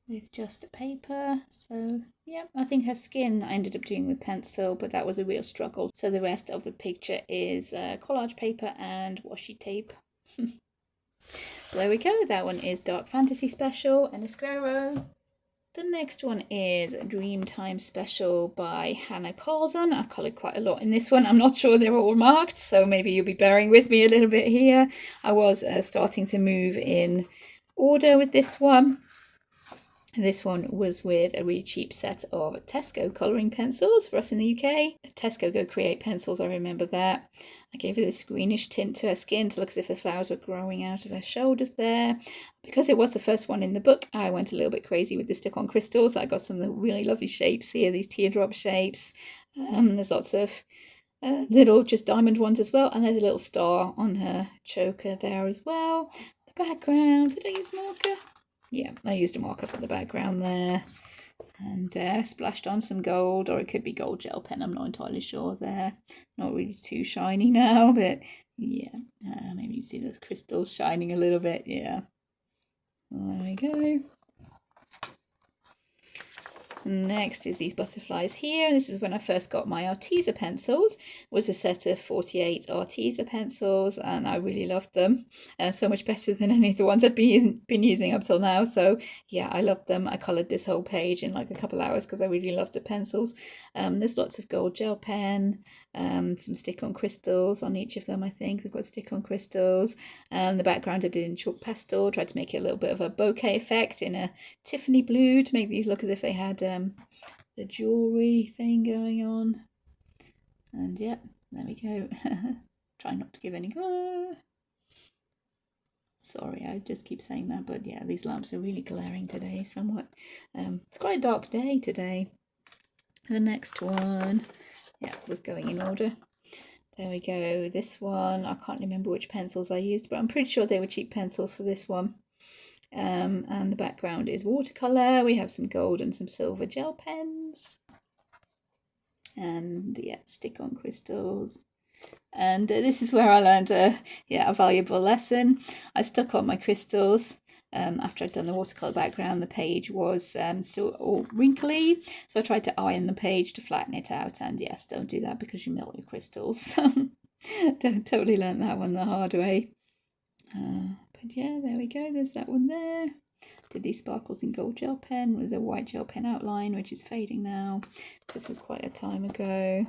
with just paper. So yeah, I think her skin I ended up doing with pencil, but that was a real struggle. So the rest of the picture is collage paper and washi tape. So there we go, that one is Dark Fantasy Special, Enis Guerrero. The next one is Dreamtime Special by Hannah Carlson. I've coloured quite a lot in this one. I'm not sure they're all marked, so maybe you'll be bearing with me a little bit here. I was starting to move in order with this one. This one was with a really cheap set of Tesco colouring pencils for us in the UK. Tesco Go Create pencils, I remember that. I gave her this greenish tint to her skin to look as if the flowers were growing out of her shoulders there. Because it was the first one in the book, I went a little bit crazy with the stick-on crystals. I got some really lovely shapes here, these teardrop shapes. There's lots of little just diamond ones as well, and there's a little star on her choker there as well. The background, did I use marker? Yeah, I used a marker for the background there, and splashed on some gold, or it could be gold gel pen, I'm not entirely sure there. Not really too shiny now, but yeah, maybe you see those crystals shining a little bit, yeah. There we go. Next is these butterflies here. This is when I first got my Arteza pencils. It was a set of 48 Arteza pencils, and I really loved them. So much better than any of the ones I'd been using up till now. So yeah, I loved them. I coloured this whole page in like a couple hours because I really loved the pencils. There's lots of gold gel pen, some stick-on crystals on each of them, I think. They've got stick-on crystals. The background I did in chalk pastel, tried to make it a little bit of a bokeh effect in a Tiffany blue to make these look as if they had the jewellery thing going on. And yeah, there we go. Try not to give any glare. Sorry, I just keep saying that, but yeah, these lamps are really glaring today somewhat. It's quite a dark day today. The next one, yeah, was going in order. There we go. This one, I can't remember which pencils I used, but I'm pretty sure they were cheap pencils for this one. And the background is watercolour. We have some gold and some silver gel pens. And yeah, stick-on crystals. And this is where I learned a valuable lesson. I stuck on my crystals. After I'd done the watercolour background, the page was still all wrinkly, so I tried to iron the page to flatten it out, and yes, don't do that because you melt your crystals. Totally learnt that one the hard way. But yeah, there we go, there's that one there. Did these sparkles in gold gel pen with a white gel pen outline, which is fading now. This was quite a time ago.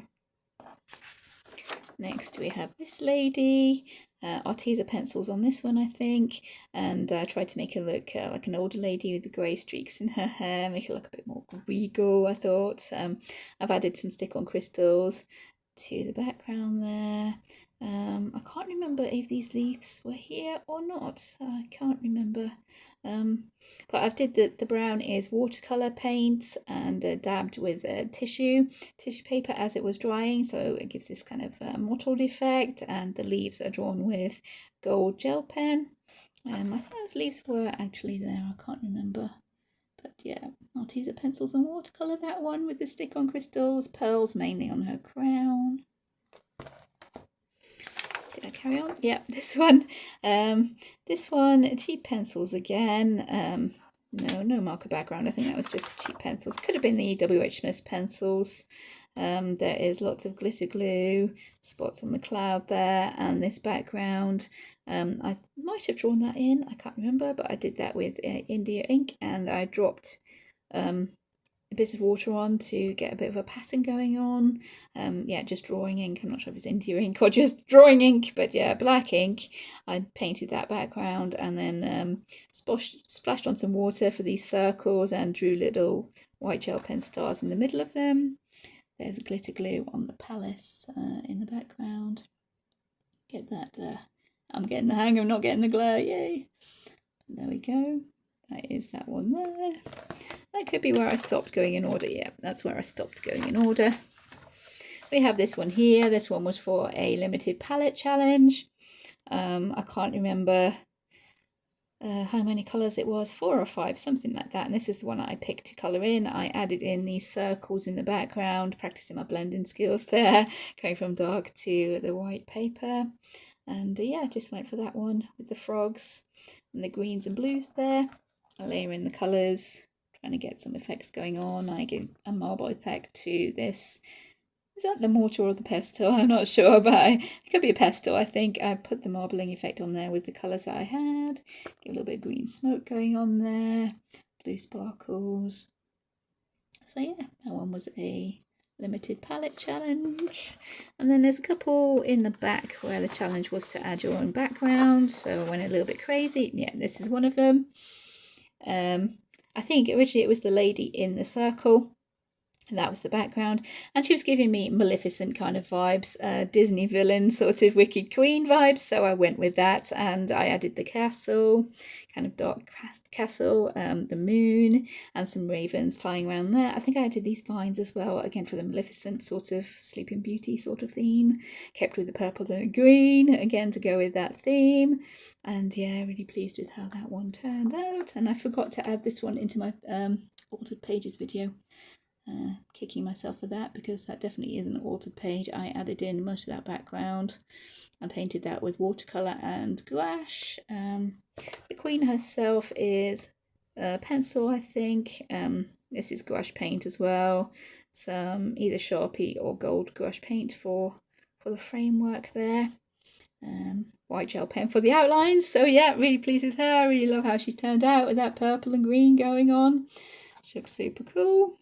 Next we have this lady. Arteza pencils on this one, I think, and I tried to make her look like an older lady with the grey streaks in her hair, make her look a bit more regal, I thought. I've added some stick-on crystals to the background there. I can't remember if these leaves were here or not. I can't remember. But I've did the brown is watercolor paint and dabbed with tissue paper as it was drying, so it gives this kind of mottled effect, and the leaves are drawn with gold gel pen. I think those leaves were actually there, I can't remember. But yeah, Arteza pencils and watercolor, that one with the stick-on crystals, pearls mainly on her crown. Did I carry on? Yeah, this one. This one, cheap pencils again. No marker background. I think that was just cheap pencils. Could have been the W.I.Ps pencils. There is lots of glitter glue, spots on the cloud there, and this background. I might have drawn that in, I can't remember, but I did that with India ink, and I dropped a bit of water on to get a bit of a pattern going on. Yeah, just drawing ink. I'm not sure if it's India ink or just drawing ink, but yeah, black ink. I painted that background and then splashed on some water for these circles and drew little white gel pen stars in the middle of them. There's a glitter glue on the palace in the background. Get that. I'm getting the hang of not getting the glare, yay. There we go. That is that one there. That could be where I stopped going in order. Yeah, that's where I stopped going in order. We have this one here. This one was for a limited palette challenge. I can't remember how many colours it was, 4 or 5, something like that. And this is the one I picked to colour in. I added in these circles in the background, practicing my blending skills there, going from dark to the white paper. And yeah, just went for that one with the frogs and the greens and blues there. I layer in the colours, trying to get some effects going on. I give a marble effect to this. Is that the mortar or the pestle? I'm not sure, but it could be a pestle, I think. I put the marbling effect on there with the colours that I had. Give a little bit of green smoke going on there. Blue sparkles. So yeah, that one was a limited palette challenge. And then there's a couple in the back where the challenge was to add your own background. So I went a little bit crazy. Yeah, this is one of them. I think originally it was the lady in the circle. And that was the background, and she was giving me Maleficent kind of vibes, Disney villain sort of Wicked Queen vibes, so I went with that, and I added the castle, kind of dark castle, the moon, and some ravens flying around there. I think I added these vines as well, again for the Maleficent sort of Sleeping Beauty sort of theme, kept with the purple and the green, again to go with that theme, and yeah, really pleased with how that one turned out. And I forgot to add this one into my altered pages video. Kicking myself for that, because that definitely is an altered page. I added in most of that background and painted that with watercolour and gouache. The Queen herself is pencil, I think. This is gouache paint as well. Some either Sharpie or gold gouache paint for the framework there. White gel pen for the outlines. So yeah, really pleased with her. I really love how she's turned out with that purple and green going on. She looks super cool.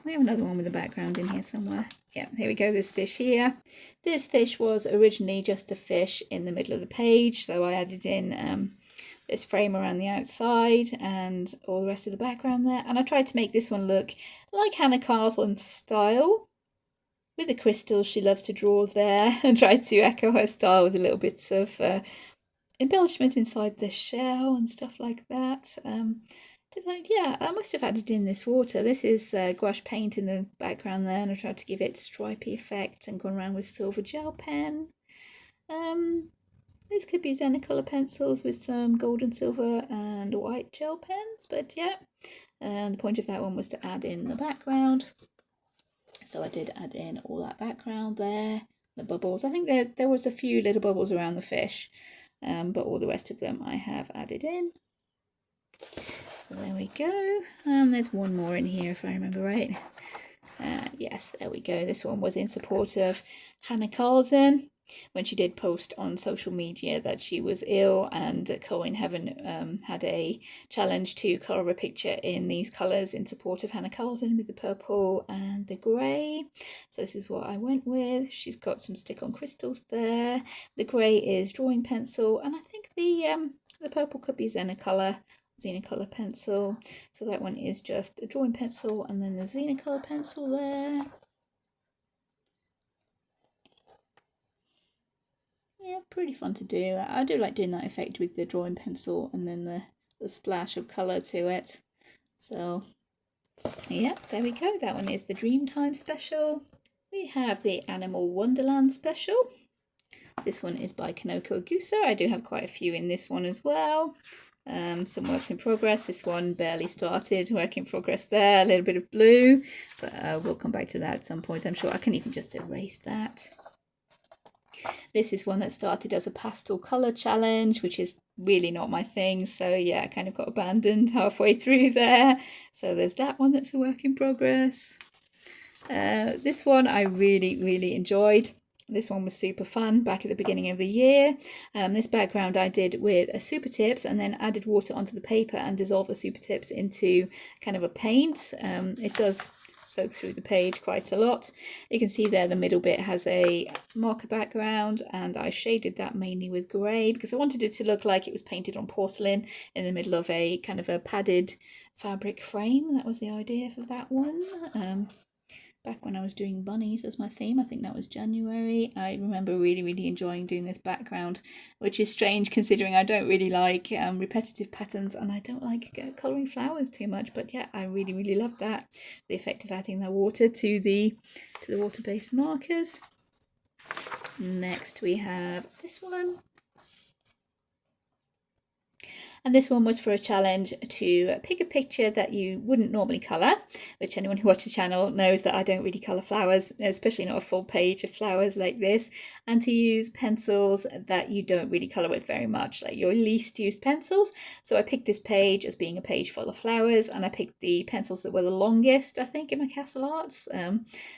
We have another one with a background in here somewhere. Yeah, here we go, this fish here. This fish was originally just a fish in the middle of the page, so I added in this frame around the outside and all the rest of the background there. And I tried to make this one look like Hannah Carlton's style, with the crystals she loves to draw there, and tried to echo her style with a little bits of embellishment inside the shell and stuff like that. Yeah, I must have added in this water. This is gouache paint in the background there, and I tried to give it stripy effect and gone around with silver gel pen. These could be Zennicolor pencils with some gold and silver and white gel pens, but yeah. And the point of that one was to add in the background. So I did add in all that background there, the bubbles. I think there was a few little bubbles around the fish, but all the rest of them I have added in. So there we go, and there's one more in here if I remember right. Yes, there we go. This one was in support of Hannah Carlton when she did post on social media that she was ill, and Cohen Heaven had a challenge to colour a picture in these colours in support of Hannah Carlton with the purple and the grey. So this is what I went with. She's got some stick-on crystals there. The grey is drawing pencil, and I think the purple could be Zennicolor pencil. So that one is just a drawing pencil, and then the Zennicolor pencil there. Yeah, pretty fun to do. I do like doing that effect with the drawing pencil and then the splash of colour to it. So yeah, there we go. That one is the Dreamtime special. We have the Animal Wonderland special. This one is by Kanoko Gusa. I do have quite a few in this one as well. Some works in progress. This one barely started, work in progress there, a little bit of blue, but we'll come back to that at some point, I'm sure. I can even just erase that. This is one that started as a pastel colour challenge, which is really not my thing, so yeah, I kind of got abandoned halfway through there. So there's that one that's a work in progress. This one I really enjoyed. This one was super fun back at the beginning of the year. This background I did with a super tips and then added water onto the paper and dissolved the super tips into kind of a paint. It does soak through the page quite a lot. You can see there the middle bit has a marker background, and I shaded that mainly with grey because I wanted it to look like it was painted on porcelain in the middle of a kind of a padded fabric frame. That was the idea for that one. Back when I was doing bunnies as my theme, I think that was January. I remember really enjoying doing this background, which is strange considering I don't really like repetitive patterns, and I don't like colouring flowers too much, but yeah, I really love that, the effect of adding the water to the water-based markers. Next we have this one. And this one was for a challenge to pick a picture that you wouldn't normally colour, which anyone who watches the channel knows that I don't really colour flowers, especially not a full page of flowers like this, and to use pencils that you don't really colour with very much, like your least used pencils. So I picked this page as being a page full of flowers, and I picked the pencils that were the longest, I think, in my Castle Arts.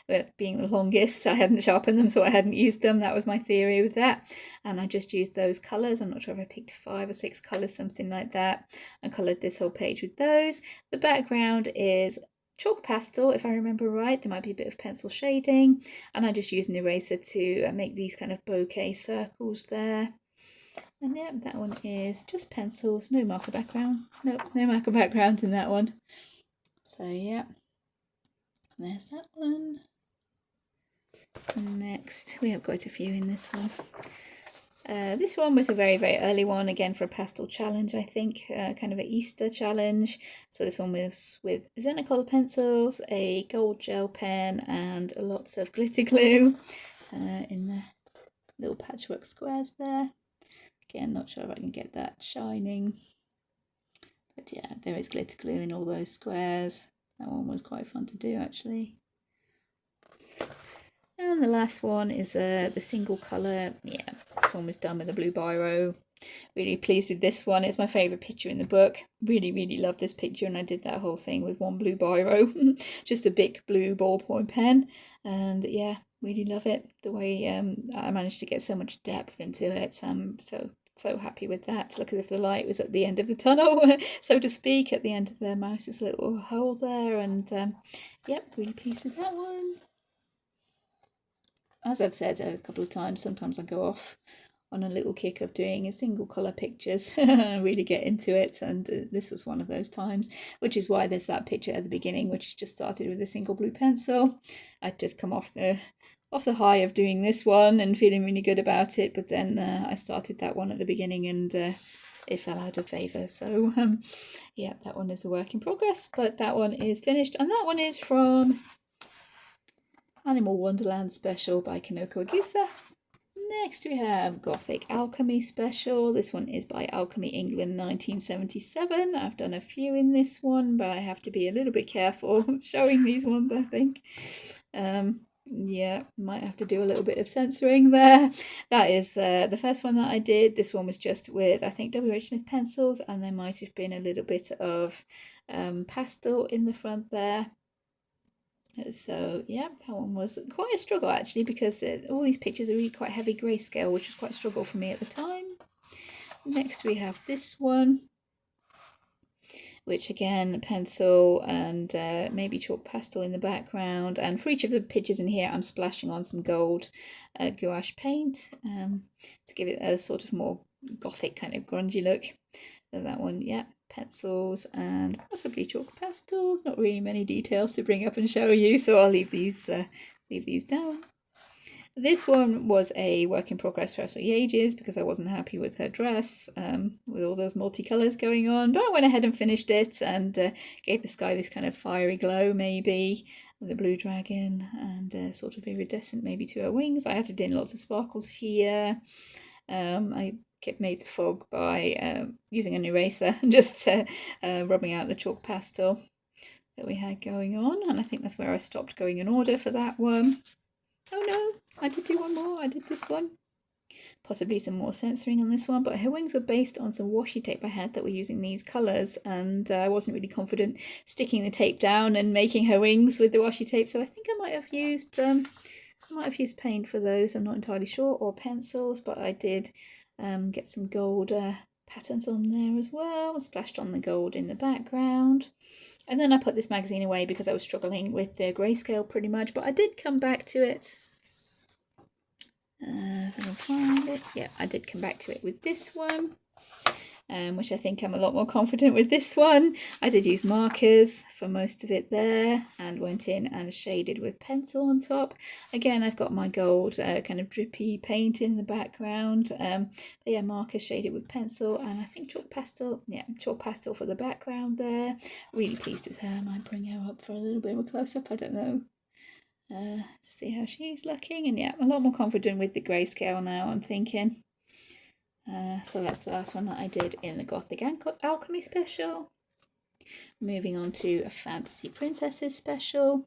But being the longest, I hadn't sharpened them, so I hadn't used them. That was my theory with that. And I just used those colours. I'm not sure if I picked 5 or 6 colours, something like that, and coloured this whole page with those. The background is chalk pastel, if I remember right. There might be a bit of pencil shading, and I just used an eraser to make these kind of bouquet circles there. And yeah, that one is just pencils, no marker background. Nope, no marker background in that one. So yeah, there's that one. Next, we have quite a few in this one. This one was a very, very early one, again for a pastel challenge, I think, kind of an Easter challenge. So this one was with Xenicolor pencils, a gold gel pen, and lots of glitter glue in the little patchwork squares there. Again, not sure if I can get that shining. But yeah, there is glitter glue in all those squares. That one was quite fun to do, actually. And the last one is the single colour. Yeah, this one was done with a blue biro. Really pleased with this one. It's my favourite picture in the book. Really, really love this picture, and I did that whole thing with one blue biro. Just a big blue ballpoint pen. And yeah, really love it. The way I managed to get so much depth into it. I'm so happy with that. Look as if the light was at the end of the tunnel, so to speak, at the end of the mouse's little hole there. And yep, really pleased with that one. As I've said a couple of times, sometimes I go off on a little kick of doing single colour pictures, really get into it, and this was one of those times, which is why there's that picture at the beginning, which just started with a single blue pencil. I'd just come off the high of doing this one and feeling really good about it, but then I started that one at the beginning and it fell out of favour. So yeah, that one is a work in progress, but that one is finished, and that one is from Animal Wonderland Special by Kanoko Agusa. Next we have Gothic Alchemy Special. This one is by Alchemy England 1977. I've done a few in this one, but I have to be a little bit careful showing these ones, I think. Yeah, might have to do a little bit of censoring there. That is the first one that I did. This one was just with, I think, W.I.P. Smith pencils, and there might have been a little bit of pastel in the front there. So yeah, that one was quite a struggle actually, because all these pictures are really quite heavy grayscale, which was quite a struggle for me at the time. Next we have this one, which again, pencil and maybe chalk pastel in the background. And for each of the pictures in here, I'm splashing on some gold gouache paint to give it a sort of more gothic kind of grungy look. So that one, yeah, pencils and possibly chalk pastels. Not really many details to bring up and show you, so I'll leave these down. This one was a work in progress for absolutely ages because I wasn't happy with her dress with all those multicolours going on, but I went ahead and finished it and gave the sky this kind of fiery glow, maybe with a blue dragon and sort of iridescent maybe to her wings. I added in lots of sparkles here. I made the fog by using an eraser and just rubbing out the chalk pastel that we had going on, and I think that's where I stopped going in order for that one. Oh no, I did do one more. I did this one. Possibly some more censoring on this one, but her wings were based on some washi tape I had that were using these colours, and I wasn't really confident sticking the tape down and making her wings with the washi tape, so I think I might have used paint for those. I'm not entirely sure, or pencils, but I did get some gold patterns on there as well, splashed on the gold in the background. And then I put this magazine away because I was struggling with the grayscale pretty much, but I did come back to it. If I can find it. Yeah, I did come back to it with this one, which I think I'm a lot more confident with this one. I did use markers for most of it there and went in and shaded with pencil on top. Again, I've got my gold kind of drippy paint in the background. But yeah, markers shaded with pencil, and I think chalk pastel. Yeah, chalk pastel for the background there. Really pleased with her. I might bring her up for a little bit of a close-up, I don't know. To see how she's looking, and yeah, I'm a lot more confident with the grayscale now, I'm thinking. So that's the last one that I did in the Gothic Alchemy special. Moving on to a Fantasy Princesses special.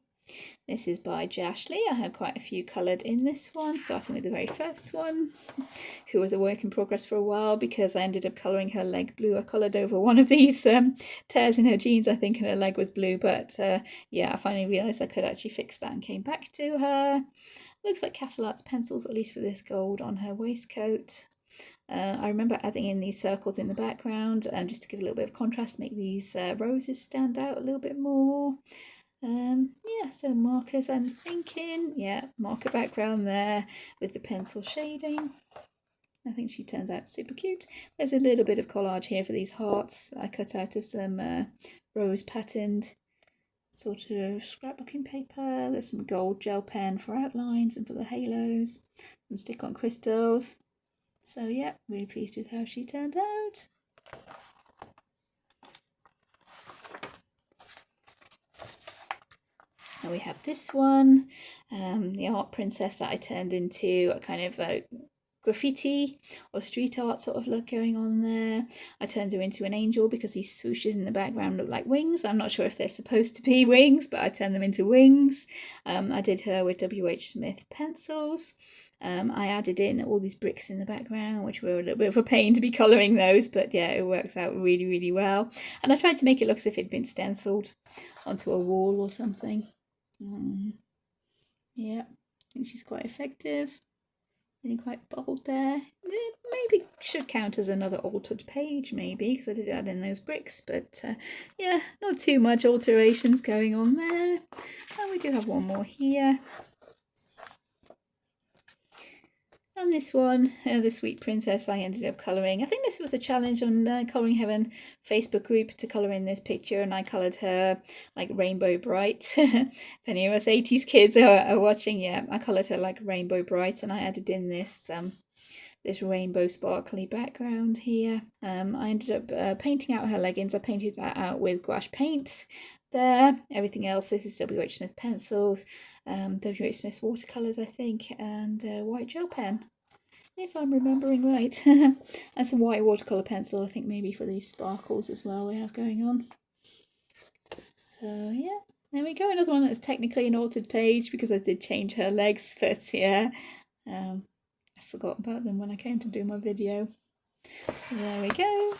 This is by Jashley. I have quite a few coloured in this one, starting with the very first one, who was a work in progress for a while because I ended up colouring her leg blue. I coloured over one of these tears in her jeans, I think, and her leg was blue, but yeah, I finally realised I could actually fix that and came back to her. Looks like Castle Arts pencils, at least for this gold on her waistcoat. I remember adding in these circles in the background just to give a little bit of contrast, make these roses stand out a little bit more. Yeah, so markers, I'm thinking, yeah, marker background there with the pencil shading. I think she turns out super cute. There's a little bit of collage here for these hearts I cut out of some rose patterned sort of scrapbooking paper. There's some gold gel pen for outlines and for the halos, some stick-on crystals. So yeah, really pleased with how she turned out. And we have this one, the art princess that I turned into a kind of a graffiti or street art sort of look going on there. I turned her into an angel because these swooshes in the background look like wings. I'm not sure if they're supposed to be wings, but I turned them into wings. I did her with W.I.Ps pencils. I added in all these bricks in the background, which were a little bit of a pain to be colouring those, but yeah, it works out really, really well. And I tried to make it look as if it'd been stenciled onto a wall or something. Yeah, I think she's quite effective. Really quite bold there. It maybe should count as another altered page, maybe, because I did add in those bricks, but yeah, not too much alterations going on there. And we do have one more here. And this one, the Sweet Princess, I ended up colouring. I think this was a challenge on Colouring Heaven Facebook group to colour in this picture, and I coloured her like Rainbow Bright. If any of us 80s kids are watching, yeah, I coloured her like Rainbow Bright, and I added in this this rainbow sparkly background here. I ended up painting out her leggings. I painted that out with gouache paint there. Everything else, this is W.H. Smith pencils, W.H. Smith's watercolours, I think, and white gel pen, if I'm remembering right. And some white watercolour pencil, I think maybe for these sparkles as well we have going on. So yeah, there we go. Another one that's technically an altered page because I did change her legs, but yeah, I forgot about them when I came to do my video. So there we go.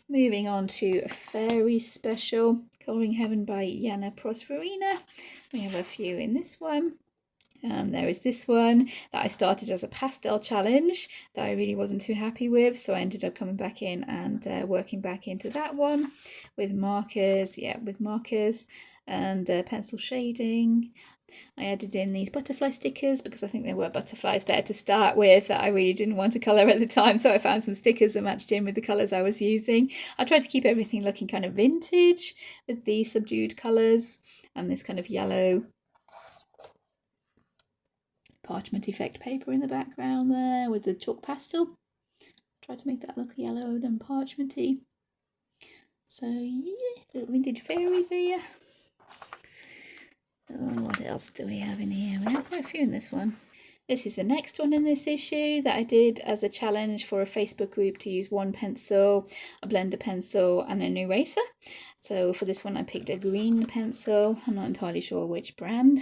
Moving on to a Fairies special, Colouring Heaven by Jana Prosperina. We have a few in this one. There is this one that I started as a pastel challenge that I really wasn't too happy with, so I ended up coming back in and working back into that one with markers, and pencil shading. I added in these butterfly stickers because I think there were butterflies there to start with that I really didn't want to colour at the time, so I found some stickers that matched in with the colours I was using. I tried to keep everything looking kind of vintage with the subdued colours and this kind of yellow parchment effect paper in the background there with the chalk pastel. Tried to make that look yellowed and parchmenty. So yeah, little vintage fairy there. Oh, what else do we have in here? We have quite a few in this one. This is the next one in this issue that I did as a challenge for a Facebook group to use one pencil, a blender pencil and an eraser. So for this one I picked a green pencil. I'm not entirely sure which brand.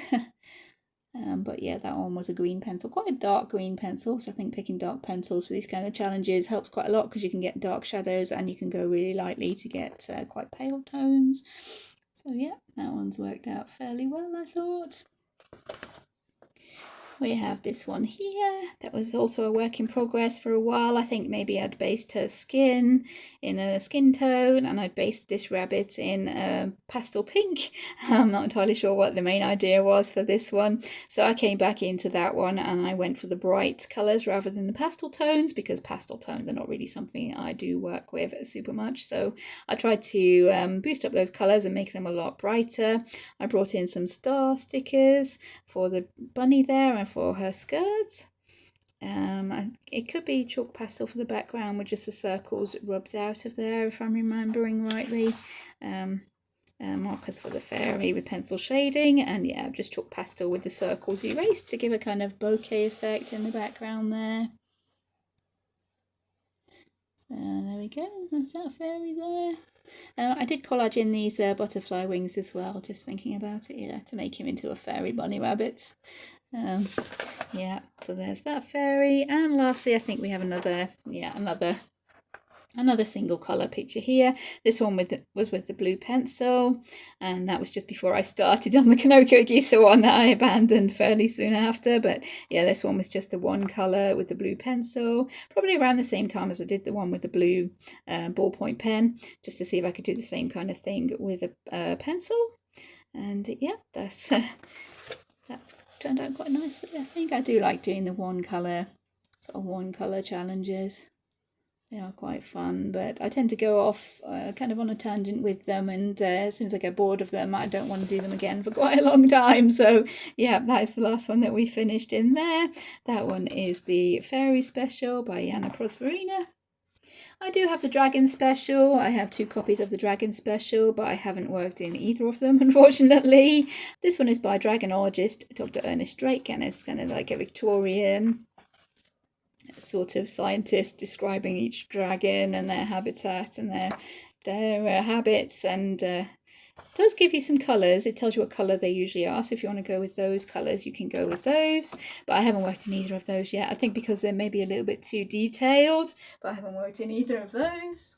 But yeah, that one was a green pencil, quite a dark green pencil. So I think picking dark pencils for these kind of challenges helps quite a lot because you can get dark shadows and you can go really lightly to get quite pale tones. So yeah, that one's worked out fairly well, I thought. We have this one here that was also a work in progress for a while. I think maybe I'd based her skin in a skin tone and I'd based this rabbit in a pastel pink. I'm not entirely sure what the main idea was for this one. So I came back into that one and I went for the bright colours rather than the pastel tones because pastel tones are not really something I do work with super much. So I tried to boost up those colours and make them a lot brighter. I brought in some star stickers for the bunny there and for her skirts. It could be chalk pastel for the background with just the circles rubbed out of there if I'm remembering rightly. Markers for the fairy with pencil shading, and yeah, just chalk pastel with the circles erased to give a kind of bokeh effect in the background there. So there we go, that's that fairy there. I did collage in these butterfly wings as well, just thinking about it, yeah, to make him into a fairy bunny rabbit. Yeah, so there's that fairy, and lastly I think we have another single colour picture here. This one was with the blue pencil, and that was just before I started on the Kanoko Gisa one that I abandoned fairly soon after. But yeah, this one was just the one colour with the blue pencil, probably around the same time as I did the one with the blue ballpoint pen, just to see if I could do the same kind of thing with a pencil. And yeah, that's turned out quite nicely. I think I do like doing the one colour sort of one colour challenges. They are quite fun, but I tend to go off kind of on a tangent with them, and as soon as I get bored of them, I don't want to do them again for quite a long time. So yeah, that is the last one that we finished in there. That one is the Fairy Special by Yana Prosperina. I do have the Dragon Special. I have 2 copies of the Dragon Special, but I haven't worked in either of them, unfortunately. This one is by dragonologist Dr. Ernest Drake, and it's kind of like a Victorian sort of scientist describing each dragon and their habitat and their habits, and it does give you some colours. It tells you what colour they usually are, so if you want to go with those colours you can go with those, but I haven't worked in either of those yet. I think because they're maybe a little bit too detailed, but I haven't worked in either of those.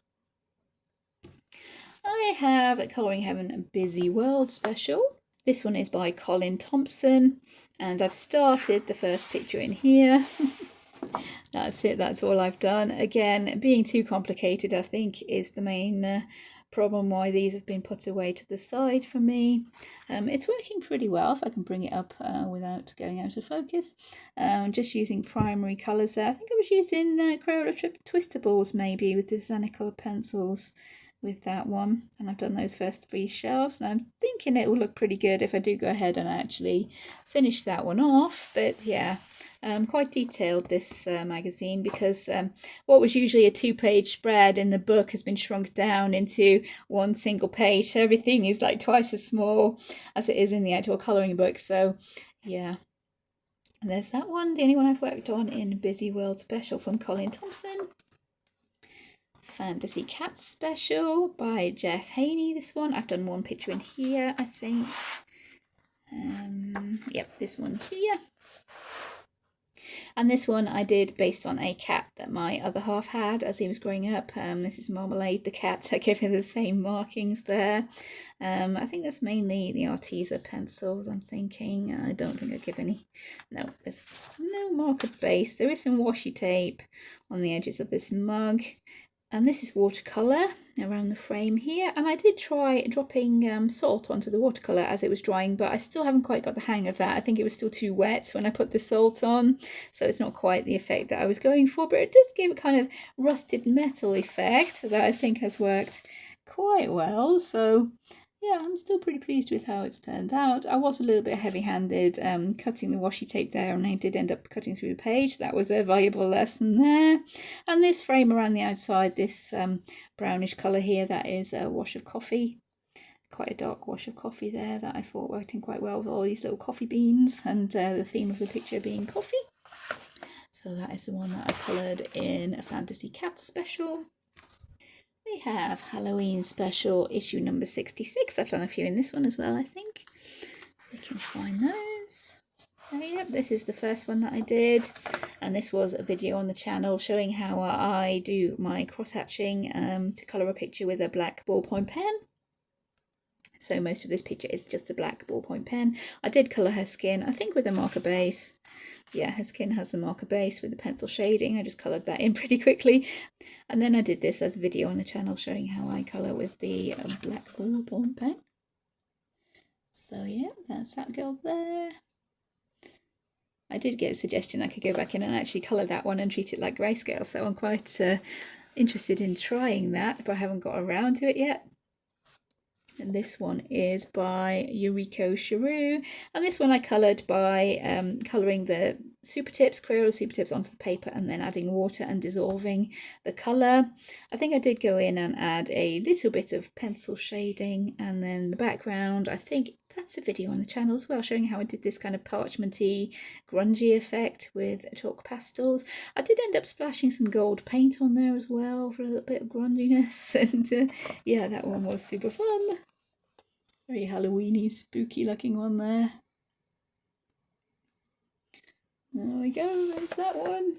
I have a Colouring Heaven Busy World Special. This one is by Colin Thompson, and I've started the first picture in here. That's it, that's all I've done. Again, being too complicated, I think, is the main problem why these have been put away to the side for me. It's working pretty well, if I can bring it up without going out of focus. Just using primary colours there. I think I was using Crayola Twistables maybe with the Zanicolor pencils with that one, and I've done those first 3 shelves, and I'm thinking it will look pretty good if I do go ahead and actually finish that one off. But yeah, quite detailed, this magazine, because what was usually a 2-page spread in the book has been shrunk down into 1 single page, so everything is like twice as small as it is in the actual colouring book. So yeah, and there's that one, the only one I've worked on in Busy World Special from Colin Thompson. Fantasy Cat Special by Jeff Haney. This one, I've done 1 picture in here, I think. Yep, this one here. And this one I did based on a cat that my other half had as he was growing up. This is Marmalade, the cat. I gave him the same markings there. I think that's mainly the Arteza pencils, I'm thinking. I don't think I give any. No, there's no marker base. There is some washi tape on the edges of this mug. And this is watercolour around the frame here, and I did try dropping salt onto the watercolour as it was drying, but I still haven't quite got the hang of that. I think it was still too wet when I put the salt on, so it's not quite the effect that I was going for, but it does give a kind of rusted metal effect that I think has worked quite well. So yeah, I'm still pretty pleased with how it's turned out. I was a little bit heavy-handed cutting the washi tape there, and I did end up cutting through the page. That was a valuable lesson there. And this frame around the outside, this brownish colour here, that is a wash of coffee. Quite a dark wash of coffee there that I thought worked in quite well with all these little coffee beans, and the theme of the picture being coffee. So that is the one that I coloured in a Fantasy Cat Special. We have Halloween Special issue number 66. I've done a few in this one as well, I think. We can find those. Oh yeah, this is the first one that I did, and this was a video on the channel showing how I do my cross-hatching to colour a picture with a black ballpoint pen. So most of this picture is just a black ballpoint pen. I did colour her skin, I think with a marker base. Yeah, her skin has the marker base with the pencil shading. I just coloured that in pretty quickly. And then I did this as a video on the channel showing how I colour with the black ballpoint pen. So yeah, that's that girl there. I did get a suggestion I could go back in and actually colour that one and treat it like grayscale, so I'm quite interested in trying that, but I haven't got around to it yet. And this one is by Yuriko Shiru, and this one I coloured by colouring the super tips, Crayola super tips onto the paper, and then adding water and dissolving the colour. I think I did go in and add a little bit of pencil shading, and then the background, I think that's a video on the channel as well showing how I did this kind of parchmenty grungy effect with chalk pastels. I did end up splashing some gold paint on there as well for a little bit of grunginess, and yeah, that one was super fun. Very Halloweeny, spooky looking one there. There we go, there's that one.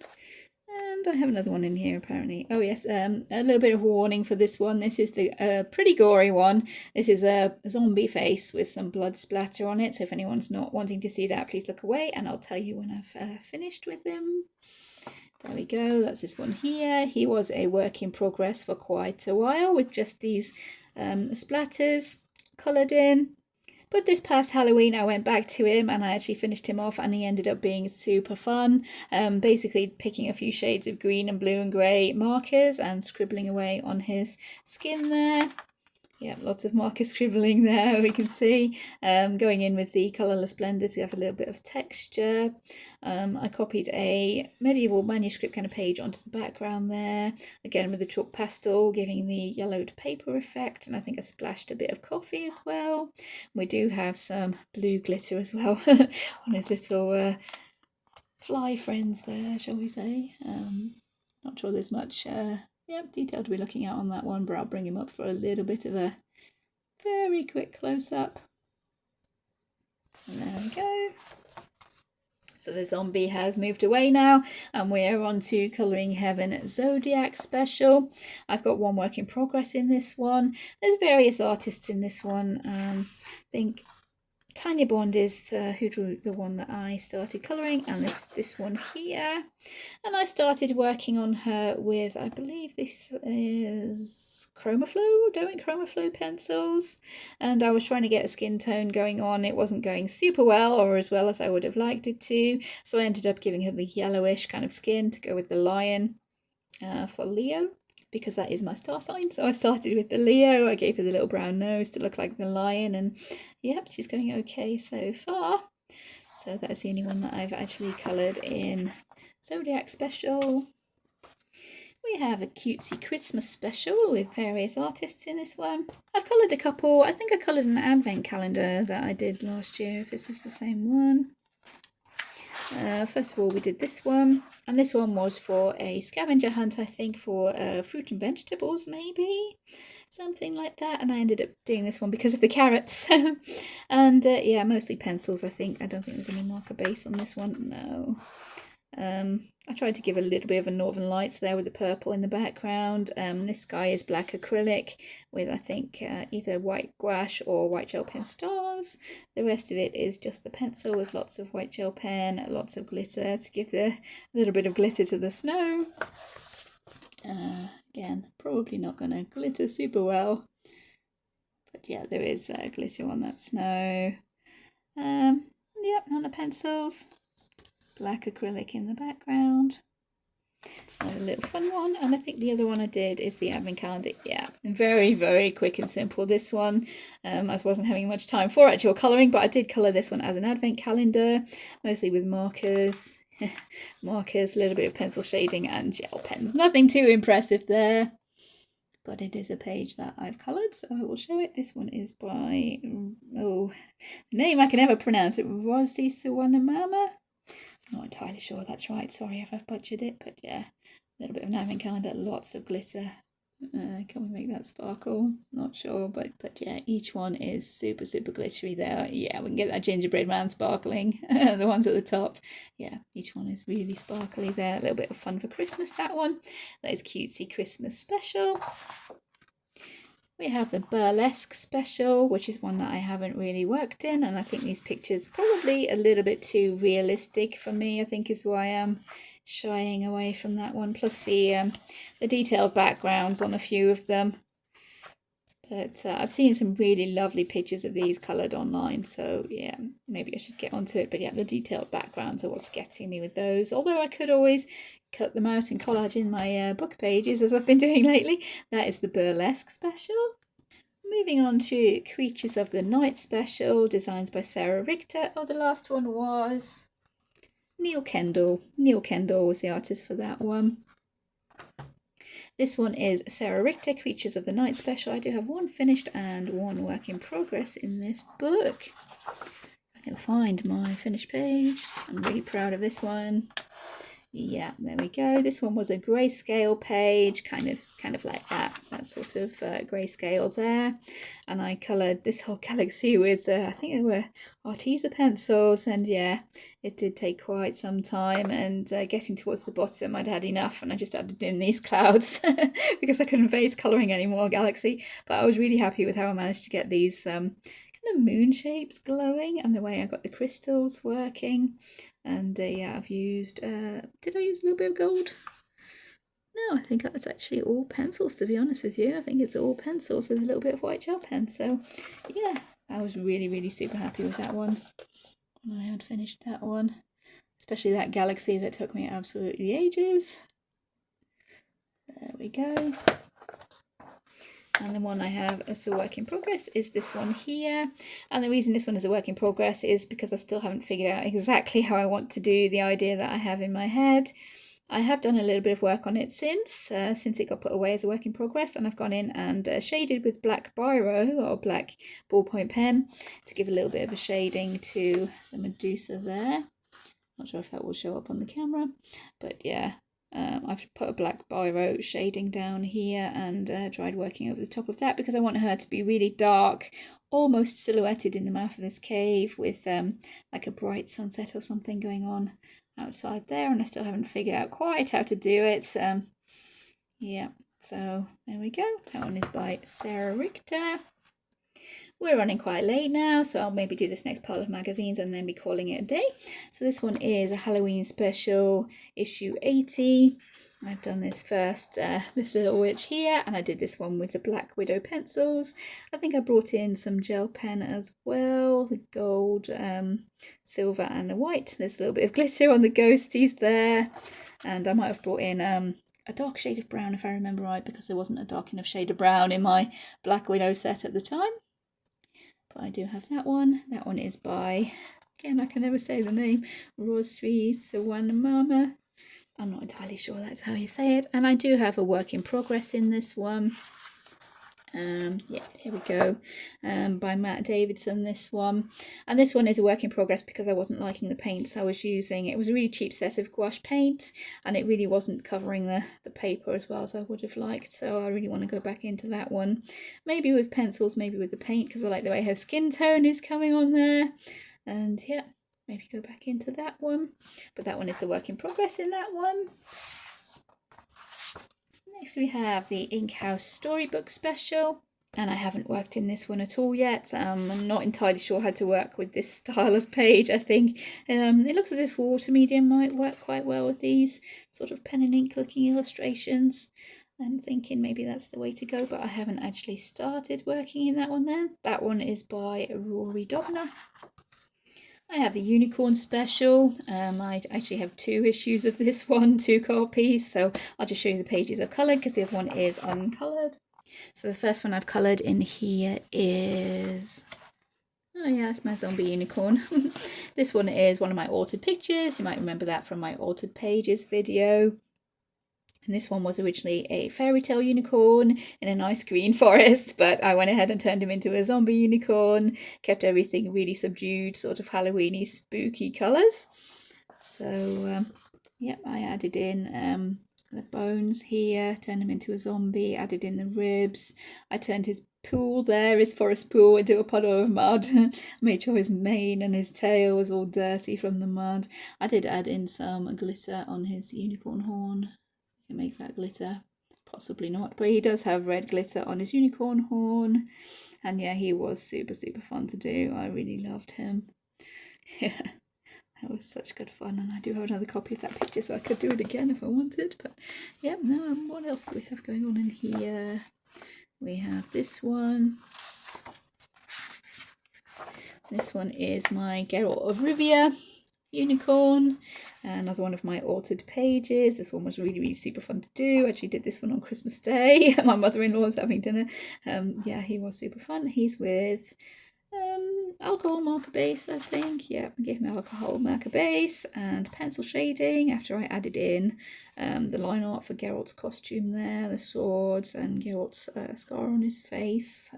And I have another one in here apparently. Oh yes, a little bit of a warning for this one. This is the pretty gory one. This is a zombie face with some blood splatter on it. So if anyone's not wanting to see that, please look away and I'll tell you when I've finished with them. There we go, that's this one here. He was a work in progress for quite a while with just these splatters coloured in. But this past Halloween I went back to him and I actually finished him off, and he ended up being super fun. Basically picking a few shades of green and blue and grey markers and scribbling away on his skin there. Yeah, lots of marker scribbling there, we can see. Going in with the colourless blender to have a little bit of texture. I copied a medieval manuscript kind of page onto the background there, again with the chalk pastel, giving the yellowed paper effect, and I think I splashed a bit of coffee as well. We do have some blue glitter as well on his little fly friends there, shall we say. Not sure there's much detail to be looking at on that one, but I'll bring him up for a little bit of a very quick close-up. And there we go. So the zombie has moved away now, and we're on to Colouring Heaven Zodiac Special. I've got one work in progress in this one. There's various artists in this one. I think Tanya Bond is who drew the one that I started colouring, and this one here. And I started working on her with, I believe this is Derwent Chromaflow pencils. And I was trying to get a skin tone going on. It wasn't going super well, or as well as I would have liked it to. So I ended up giving her the yellowish kind of skin to go with the lion for Leo, because that is my star sign. So I started with the Leo. I gave her the little brown nose to look like the lion, and yep, she's going okay so far. So that's the only one that I've actually coloured in Zodiac Special. We have a cutesy Christmas special with various artists in this one. I've coloured a couple. I think I coloured an advent calendar that I did last year, if this is the same one. First of all, we did this one, and this one was for a scavenger hunt, I think, for fruit and vegetables, maybe, something like that. And I ended up doing this one because of the carrots. And yeah, mostly pencils, I think. I don't think there's any marker base on this one, no. I tried to give a little bit of a Northern Lights there with the purple in the background. This sky is black acrylic with, I think, either white gouache or white gel pen stars. The rest of it is just the pencil with lots of white gel pen, lots of glitter to give the little bit of glitter to the snow. Again, probably not going to glitter super well, but yeah, there is glitter on that snow. Yep, on the pencils. Black acrylic in the background. A little fun one, and I think the other one I did is the advent calendar. Yeah, very, very quick and simple, this one. I wasn't having much time for actual colouring, but I did colour this one as an advent calendar, mostly with markers. Markers, a little bit of pencil shading and gel pens. Nothing too impressive there, but it is a page that I've coloured, so I will show it. This one is by, name I can never pronounce it, Rosie Suwanamama. Not entirely sure that's right, sorry if I've butchered it, but yeah, a little bit of an advent calendar, lots of glitter. Can we make that sparkle? Not sure, but yeah, each one is super, super glittery there. Yeah, we can get that gingerbread man sparkling, the ones at the top. Yeah, each one is really sparkly there. A little bit of fun for Christmas, that one. That is Cutesy Christmas Special. We have the Burlesque Special, which is one that I haven't really worked in, and I think these pictures probably a little bit too realistic for me, I think is why I'm shying away from that one, plus the detailed backgrounds on a few of them. But I've seen some really lovely pictures of these coloured online, so yeah, maybe I should get onto it. But yeah, the detailed backgrounds are what's getting me with those, although I could always cut them out and collage in my book pages, as I've been doing lately. That is the Burlesque Special. Moving on to Creatures of the Night Special, designs by Sarah Richter. Oh, the last one was Neil Kendall. Neil Kendall was the artist for that one. This one is Sarah Richter, Creatures of the Night Special. I do have one finished and one work in progress in this book. I can find my finished page. I'm really proud of this one. Yeah, there we go. This one was a grayscale page, kind of like that sort of grayscale there. And I coloured this whole galaxy with, I think they were Arteza pencils. And yeah, it did take quite some time. And getting towards the bottom, I'd had enough. And I just added in these clouds because I couldn't face colouring anymore, galaxy. But I was really happy with how I managed to get these kind of moon shapes glowing and the way I got the crystals working. And yeah, I've used, did I use a little bit of gold? No, I think that's actually all pencils, to be honest with you. I think it's all pencils with a little bit of white gel pen. So yeah, I was really super happy with that one when I had finished that one, especially that galaxy that took me absolutely ages. There we go. And the one I have as a work in progress is this one here. And the reason this one is a work in progress is because I still haven't figured out exactly how I want to do the idea that I have in my head. I have done a little bit of work on it since it got put away as a work in progress, and I've gone in and shaded with black biro or black ballpoint pen to give a little bit of a shading to the Medusa there. Not sure if that will show up on the camera, but yeah. I've put a black biro shading down here and tried working over the top of that because I want her to be really dark, almost silhouetted in the mouth of this cave with like a bright sunset or something going on outside there, and I still haven't figured out quite how to do it. Yeah, so there we go. That one is by Sarah Richter. We're running quite late now, so I'll maybe do this next pile of magazines and then be calling it a day. So this one is a Halloween special, issue 80. I've done this first, this little witch here, and I did this one with the Black Widow pencils. I think I brought in some gel pen as well, the gold, silver and the white. There's a little bit of glitter on the ghosties there, and I might have brought in a dark shade of brown if I remember right, because there wasn't a dark enough shade of brown in my Black Widow set at the time. But I do have that one. That one is by, again, I can never say the name, Rosri Sawanamama. I'm not entirely sure that's how you say it. And I do have a work in progress in this one. Yeah, here we go. By Matt Davidson, this one. And this one is a work in progress because I wasn't liking the paints I was using. It was a really cheap set of gouache paint, and it really wasn't covering the paper as well as I would have liked. So I really want to go back into that one. Maybe with pencils, maybe with the paint, because I like the way her skin tone is coming on there. And yeah, maybe go back into that one. But that one is the work in progress in that one. Next we have the Ink House Storybook Special, and I haven't worked in this one at all yet. I'm not entirely sure how to work with this style of page. I think it looks as if water medium might work quite well with these sort of pen and ink looking illustrations. I'm thinking maybe that's the way to go, but I haven't actually started working in that one then. That one is by Rory Dobner. I have the Unicorn Special. I actually have 2 issues of this one, 2 copies, so I'll just show you the pages I've coloured because the other one is uncoloured. So the first one I've coloured in here is, oh yeah, it's my zombie unicorn. This one is one of my altered pictures. You might remember that from my altered pages video. And this one was originally a fairy tale unicorn in a nice green forest, but I went ahead and turned him into a zombie unicorn, kept everything really subdued, sort of Halloween-y, spooky colours. So, yep, I added in the bones here, turned him into a zombie, added in the ribs. I turned his pool there, his forest pool, into a puddle of mud. Made sure his mane and his tail was all dirty from the mud. I did add in some glitter on his unicorn horn. Make that glitter, possibly not, but he does have red glitter on his unicorn horn, and yeah, he was super fun to do. I really loved him. Yeah, that was such good fun, and I do have another copy of that picture, so I could do it again if I wanted. But yeah, no, what else do we have going on in here? We have this one. This one is my Geralt of Rivia unicorn, another one of my altered pages. This one was really super fun to do. I actually did this one on Christmas Day. My mother-in-law was having dinner. Yeah, he was super fun. He's with alcohol marker base, I think. Yeah, I gave him alcohol marker base and pencil shading after I added in the line art for Geralt's costume there, the swords and Geralt's scar on his face.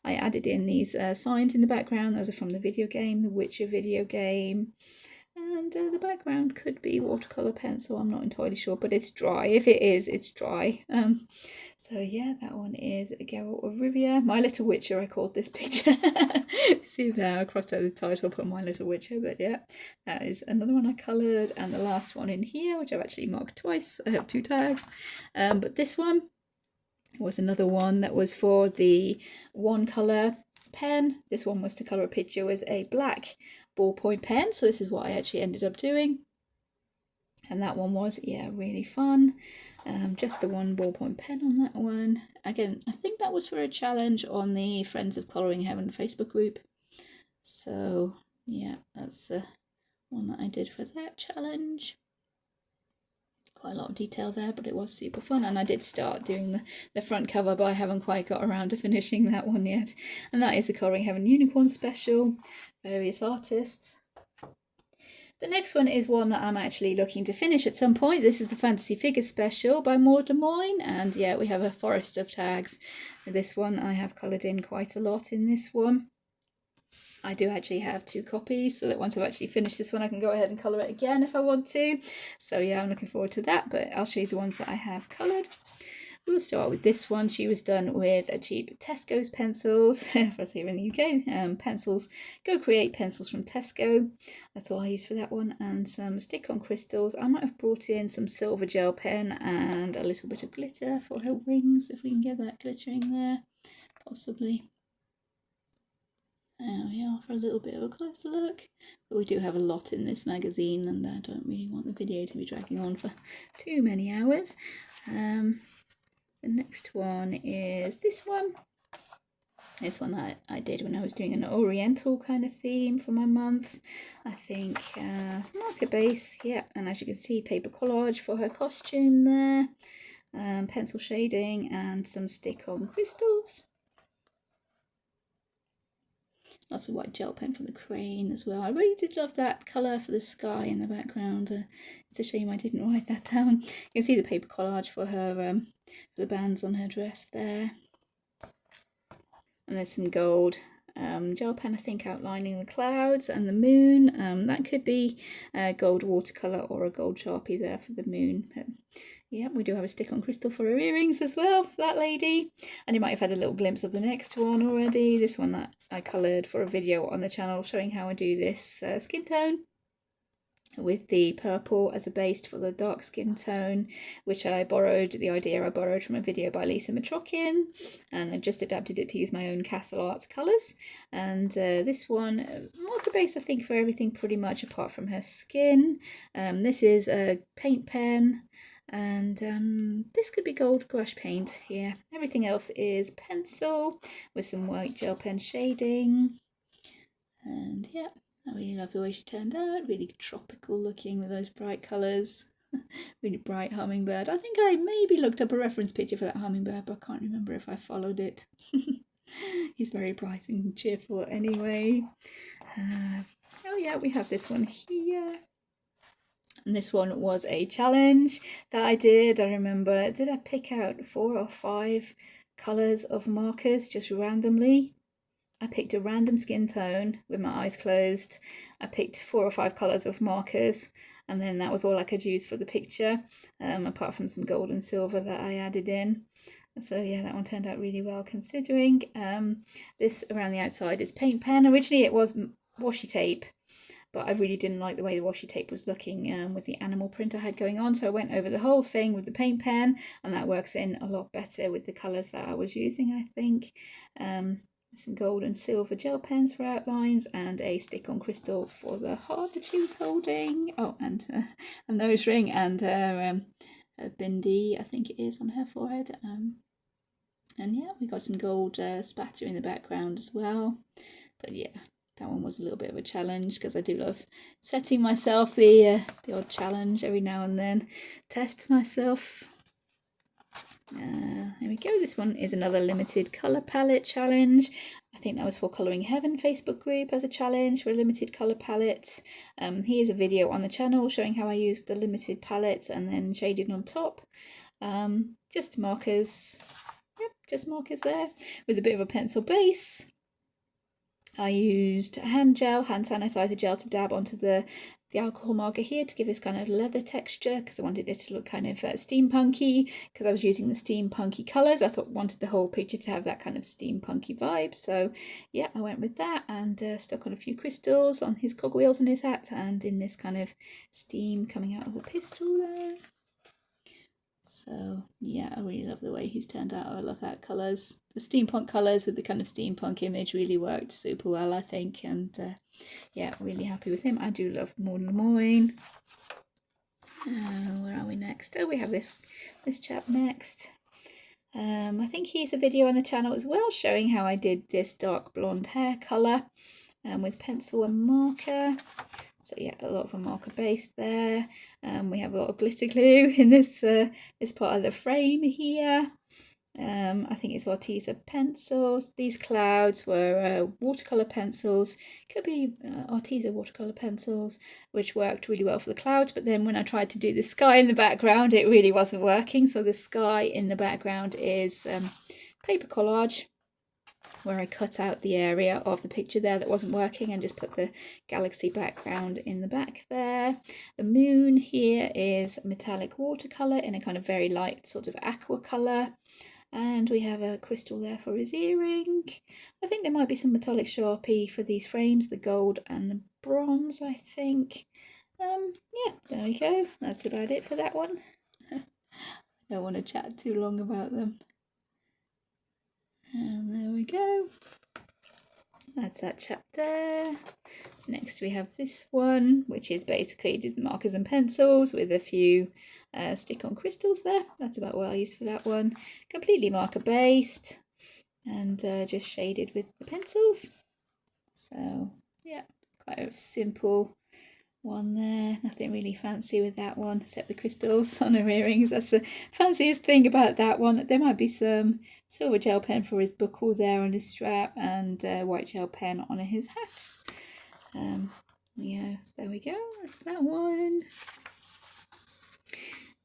I added in these signs in the background. Those are from the video game, the Witcher video game. And the background could be watercolour pencil, I'm not entirely sure, but it's dry. If it is, it's dry. So yeah, that one is Geralt of Rivia. My Little Witcher, I called this picture. See there, I crossed out the title, put My Little Witcher, but yeah, that is another one I coloured. And the last one in here, which I've actually marked twice, I have 2 tags. But this one was another one that was for the one colour pen. This one was to colour a picture with a black ballpoint pen, so this is what I actually ended up doing. And that one was, yeah, really fun. Just the one ballpoint pen on that one. Again, I think that was for a challenge on the Friends of Colouring Heaven Facebook group. So yeah, that's the one that I did for that challenge. Quite a lot of detail there, but it was super fun. And I did start doing the front cover, but I haven't quite got around to finishing that one yet. And that is the Colouring Heaven Unicorn Special, various artists. The next one is one that I'm actually looking to finish at some point. This is the Fantasy Figure Special by Maud Des Moines, and yeah, we have a forest of tags. This one I have coloured in quite a lot in this one. I do actually have 2 copies, so that once I've actually finished this one I can go ahead and colour it again if I want to. So yeah, I'm looking forward to that, but I'll show you the ones that I have coloured. We'll start with this one. She was done with a cheap Tesco's pencils, for us here in the UK. Pencils, Go Create pencils from Tesco. That's all I used for that one. And some stick-on crystals. I might have brought in some silver gel pen and a little bit of glitter for her wings, if we can get that glittering there, possibly. There we are for a little bit of a closer look. But we do have a lot in this magazine, and I don't really want the video to be dragging on for too many hours. The next one is this one. This one that I did when I was doing an oriental kind of theme for my month. I think marker base, yeah, and as you can see, paper collage for her costume there. Pencil shading and some stick-on crystals. Lots of white gel pen for the crane as well. I really did love that colour for the sky in the background. It's a shame I didn't write that down. You can see the paper collage for her, for the bands on her dress there. And there's some gold gel pen, I think, outlining the clouds and the moon. That could be a gold watercolour or a gold Sharpie there for the moon. But yeah, we do have a stick-on crystal for her earrings as well for that lady. And you might have had a little glimpse of the next one already. This one that I coloured for a video on the channel showing how I do this skin tone, with the purple as a base for the dark skin tone, which I borrowed from a video by Lisa Matrokin, and I just adapted it to use my own Castle Arts colours. And this one, marker base I think for everything pretty much apart from her skin. This is a paint pen, and this could be gold brush paint here. Everything else is pencil with some white gel pen shading. And yeah, I really love the way she turned out, really tropical looking with those bright colours. Really bright hummingbird. I think I maybe looked up a reference picture for that hummingbird, but I can't remember if I followed it. He's very bright and cheerful anyway. Oh yeah, we have this one here. And this one was a challenge that I did. I remember, did I pick out 4 or 5 colours of markers just randomly? I picked a random skin tone with my eyes closed. I picked 4 or 5 colours of markers, and then that was all I could use for the picture, apart from some gold and silver that I added in. So yeah, that one turned out really well considering. This around the outside is paint pen. Originally it was washi tape, but I really didn't like the way the washi tape was looking with the animal print I had going on, so I went over the whole thing with the paint pen, and that works in a lot better with the colours that I was using, I think. Some gold and silver gel pens for outlines, and a stick-on crystal for the heart that she was holding. Oh, and a nose ring, and her bindi, I think it is, on her forehead. And yeah, we got some gold spatter in the background as well. But yeah, that one was a little bit of a challenge because I do love setting myself the odd challenge every now and then. Test myself. There we go. This one is another limited colour palette challenge. I think that was for Colouring Heaven Facebook group as a challenge for a limited colour palette. Here's a video on the channel showing how I used the limited palette and then shaded on top. Just markers. Yep, just markers there with a bit of a pencil base. I used hand sanitizer gel to dab onto the alcohol marker here to give this kind of leather texture, because I wanted it to look kind of steampunky, because I was using the steampunky colours. I wanted the whole picture to have that kind of steampunky vibe. So yeah, I went with that and stuck on a few crystals on his cogwheels on his hat, and in this kind of steam coming out of the pistol there. So yeah, I really love the way he's turned out. I love that colours. The steampunk colours with the kind of steampunk image really worked super well, I think. And yeah, really happy with him. I do love Maud Des Moines. Where are we next? Oh, we have this chap next. I think he's a video on the channel as well showing how I did this dark blonde hair colour with pencil and marker. So yeah, a lot of a marker base there. We have a lot of glitter glue in this part of the frame here. I think it's Arteza pencils. These clouds were watercolour pencils. Could be Arteza watercolour pencils, which worked really well for the clouds. But then when I tried to do the sky in the background, it really wasn't working. So the sky in the background is paper collage, where I cut out the area of the picture there that wasn't working and just put the galaxy background in the back there. The moon here is metallic watercolour in a kind of very light sort of aqua colour. And we have a crystal there for his earring. I think there might be some metallic Sharpie for these frames, the gold and the bronze, I think. Yeah, there we go. That's about it for that one. I don't want to chat too long about them. And there we go. That's that chapter. Next we have this one, which is basically just markers and pencils with a few stick-on crystals there. That's about what I used for that one. Completely marker based and just shaded with the pencils. So yeah, quite a simple one there. Nothing really fancy with that one except the crystals on her earrings. That's the fanciest thing about that one. There might be some silver gel pen for his buckle there on his strap and white gel pen on his hat. Yeah, there we go. That's that one.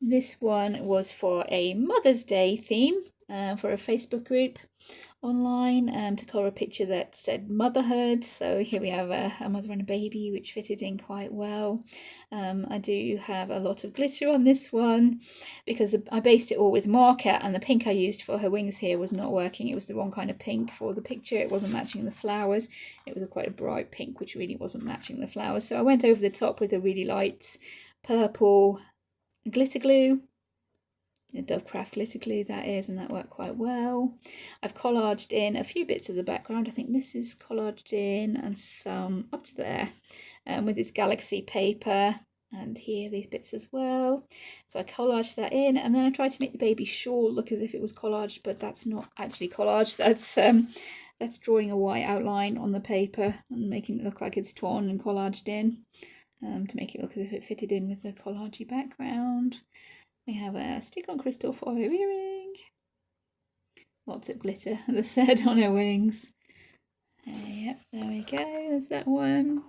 This one was for a Mother's Day theme for a Facebook group online to colour a picture that said motherhood. So here we have a mother and a baby, which fitted in quite well. I do have a lot of glitter on this one because I based it all with marker, and the pink I used for her wings here was not working. It was the wrong kind of pink for the picture. It wasn't matching the flowers. It was quite a bright pink, which really wasn't matching the flowers. So I went over the top with a really light purple glitter glue, the Dovecraft glitter glue that is, and that worked quite well. I've collaged in a few bits of the background. I think this is collaged in and some up to there with this galaxy paper, and here these bits as well. So I collaged that in, and then I tried to make the baby shawl look as if it was collaged, but that's not actually collage. That's drawing a white outline on the paper and making it look like it's torn and collaged in. To make it look as if it fitted in with the collagey background. We have a stick-on crystal for her earring. Lots of glitter, as I said, on her wings. Yep, there we go, there's that one.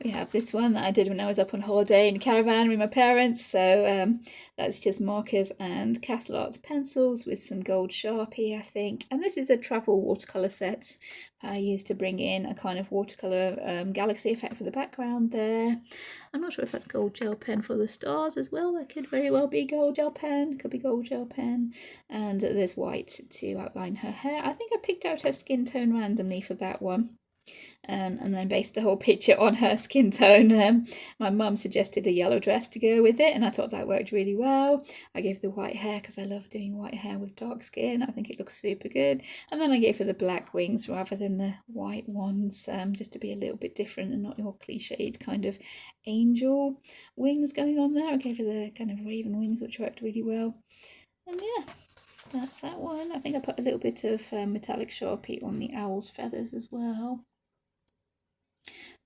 We have this one that I did when I was up on holiday in a caravan with my parents. So that's just markers and Castle Arts pencils with some gold Sharpie, I think. And this is a travel watercolour set I used to bring in a kind of watercolour galaxy effect for the background there. I'm not sure if that's gold gel pen for the stars as well. That could very well be gold gel pen. Could be gold gel pen. And there's white to outline her hair. I think I picked out her skin tone randomly for that one. And then based the whole picture on her skin tone. My mum suggested a yellow dress to go with it, and I thought that worked really well. I gave the white hair because I love doing white hair with dark skin. I think it looks super good. And then I gave her the black wings rather than the white ones, just to be a little bit different and not your cliched kind of angel wings going on there. I gave her the kind of raven wings, which worked really well. And yeah, that's that one. I think I put a little bit of metallic Sharpie on the owl's feathers as well.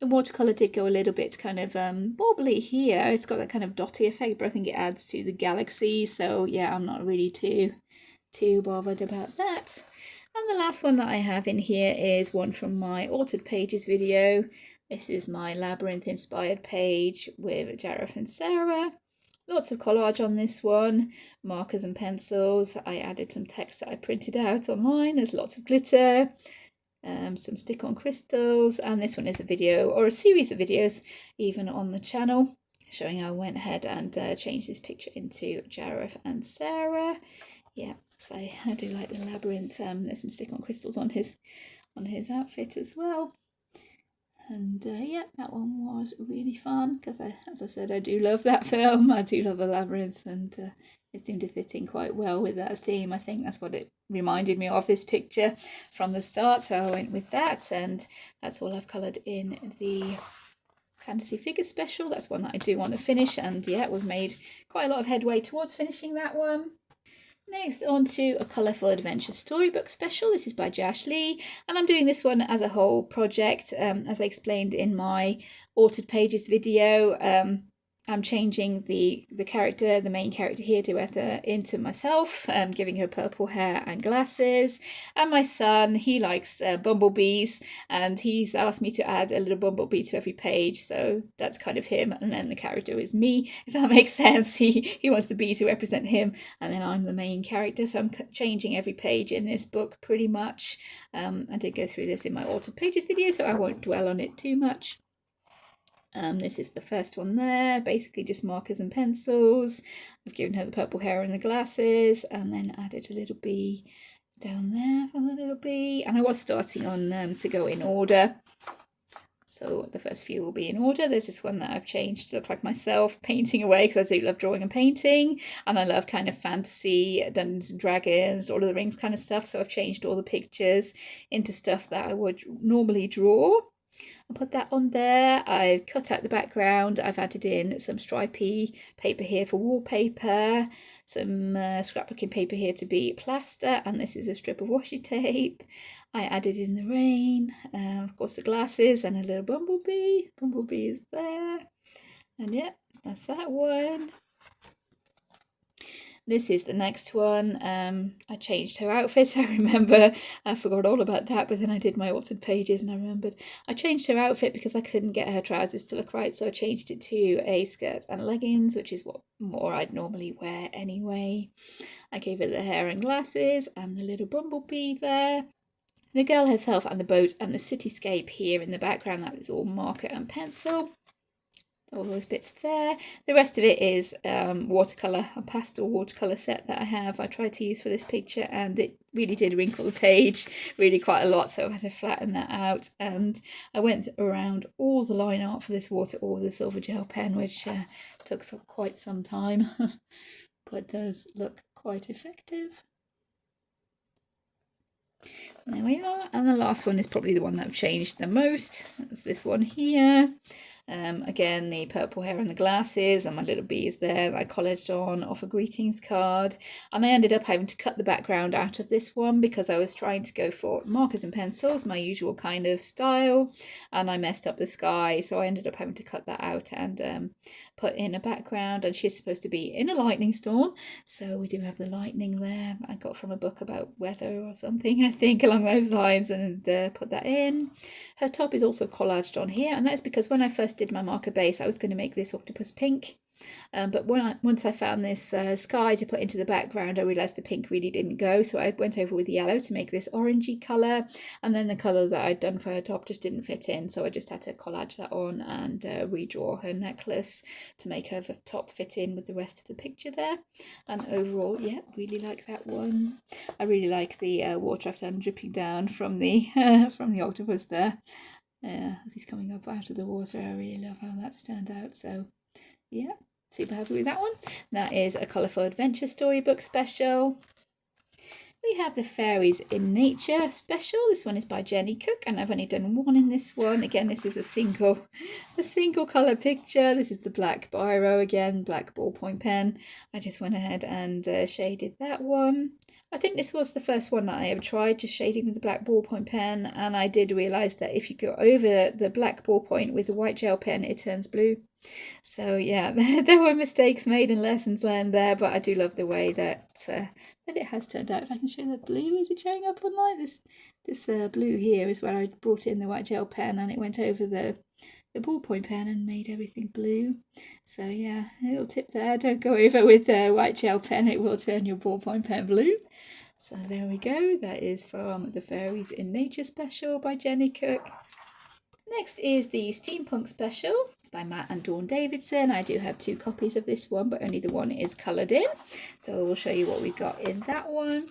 The watercolour did go a little bit kind of bobbly here. It's got that kind of dotty effect, but I think it adds to the galaxy. So yeah, I'm not really too bothered about that. And the last one that I have in here is one from my Altered Pages video. This is my Labyrinth inspired page with Jareth and Sarah. Lots of collage on this one, markers and pencils. I added some text that I printed out online. There's lots of glitter. Some stick-on crystals, and this one is a video or a series of videos even on the channel showing how I went ahead and changed this picture into Jareth and Sarah. Yeah, so I do like the labyrinth. There's some stick-on crystals on his outfit as well. And yeah, that one was really fun because, as I said, I do love that film. I do love a labyrinth, and it seemed to fit in quite well with that theme. I think that's what it reminded me of, this picture from the start, so I went with that, and that's all I've coloured in the fantasy figure special. That's one that I do want to finish, and yeah, we've made quite a lot of headway towards finishing that one. Next, on to a colourful adventure storybook special. This is by Josh Lee, and I'm doing this one as a whole project. As I explained in my Altered Pages video, I'm changing the character, the main character here, Duetha, into myself, giving her purple hair and glasses. And my son, he likes bumblebees, and he's asked me to add a little bumblebee to every page, so that's kind of him. And then the character is me, if that makes sense. He wants the bee to represent him, and then I'm the main character, so I'm changing every page in this book pretty much. I did go through this in my Altered Pages video, so I won't dwell on it too much. This is the first one there, basically just markers and pencils. I've given her the purple hair and the glasses, and then added a little bee down there for the little bee. And I was starting on to go in order, so the first few will be in order. There's this one that I've changed to look like myself, painting away, because I do love drawing and painting, and I love kind of fantasy, Dungeons and Dragons, Lord of the Rings kind of stuff, so I've changed all the pictures into stuff that I would normally draw. I'll put that on there. I've cut out the background. I've added in some stripy paper here for wallpaper, some scrapbooking paper here to be plaster, and this is a strip of washi tape. I added in the rain, of course the glasses, and a little bumblebee. Bumblebee is there. And yeah, that's that one. This is the next one. I changed her outfit. I remember I forgot all about that, but then I did my Altered Pages and I remembered I changed her outfit because I couldn't get her trousers to look right, so I changed it to a skirt and leggings, which is what more I'd normally wear anyway. I gave her the hair and glasses and the little bumblebee there. The girl herself and the boat and the cityscape here in the background, that is all marker and pencil. All those bits there. The rest of it is watercolour, a pastel watercolour set that I have. I tried to use for this picture, and it really did wrinkle the page really quite a lot, so I had to flatten that out. And I went around all the line art for this water or the silver gel pen, which took quite some time, but does look quite effective. There we are, and the last one is probably the one that I've changed the most. That's this one here. Again, the purple hair and the glasses, and my little bee is there that I collaged on off a greetings card. And I ended up having to cut the background out of this one because I was trying to go for markers and pencils, my usual kind of style, and I messed up the sky, so I ended up having to cut that out and put in a background. And she's supposed to be in a lightning storm, so we do have the lightning there. I got from a book about weather or something, I think, along those lines, and put that in. Her top is also collaged on here, and that's because when I first did my marker base, I was going to make this octopus pink. But once I found this sky to put into the background, I realised the pink really didn't go, so I went over with yellow to make this orangey colour, and then the colour that I'd done for her top just didn't fit in, so I just had to collage that on and redraw her necklace to make her top fit in with the rest of the picture there. And overall, yeah, really like that one. I really like the water I've done dripping down from the from the octopus there. As he's coming up out of the water. I really love how that's turned out, so yeah, super happy with that one. That is a colourful adventure storybook special. We have the Fairies in Nature special. This one is by Jenny Cook, and I've only done one in this one. Again, this is a single colour picture. This is the black biro again, black ballpoint pen. I just went ahead and shaded that one. I think this was the first one that I ever tried, just shading with the black ballpoint pen, and I did realise that if you go over the black ballpoint with the white gel pen, it turns blue. So yeah, there were mistakes made and lessons learned there, but I do love the way that it has turned out. If I can show the blue, is it showing up online? This blue here is where I brought in the white gel pen, and it went over the ballpoint pen and made everything blue. So yeah, a little tip there, don't go over with the white gel pen, it will turn your ballpoint pen blue. So there we go, that is from the Fairies in Nature special by Jenny Cook. Next is the Steampunk special by Matt and Dawn Davidson. I do have 2 copies of this one, but only the one is coloured in. So we'll show you what we've got in that one.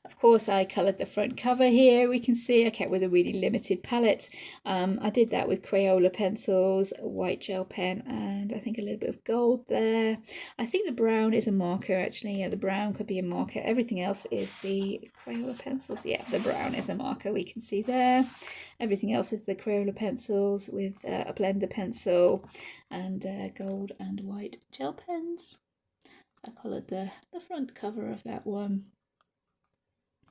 Of course, I coloured the front cover here. We can see I kept with a really limited palette. I did that with Crayola pencils, a white gel pen, and I think a little bit of gold there. I think the brown is a marker actually. Yeah, the brown could be a marker. Everything else is the Crayola pencils. Yeah, the brown is a marker, we can see there. Everything else is the Crayola pencils with a blender pencil and gold and white gel pens. I coloured the front cover of that one.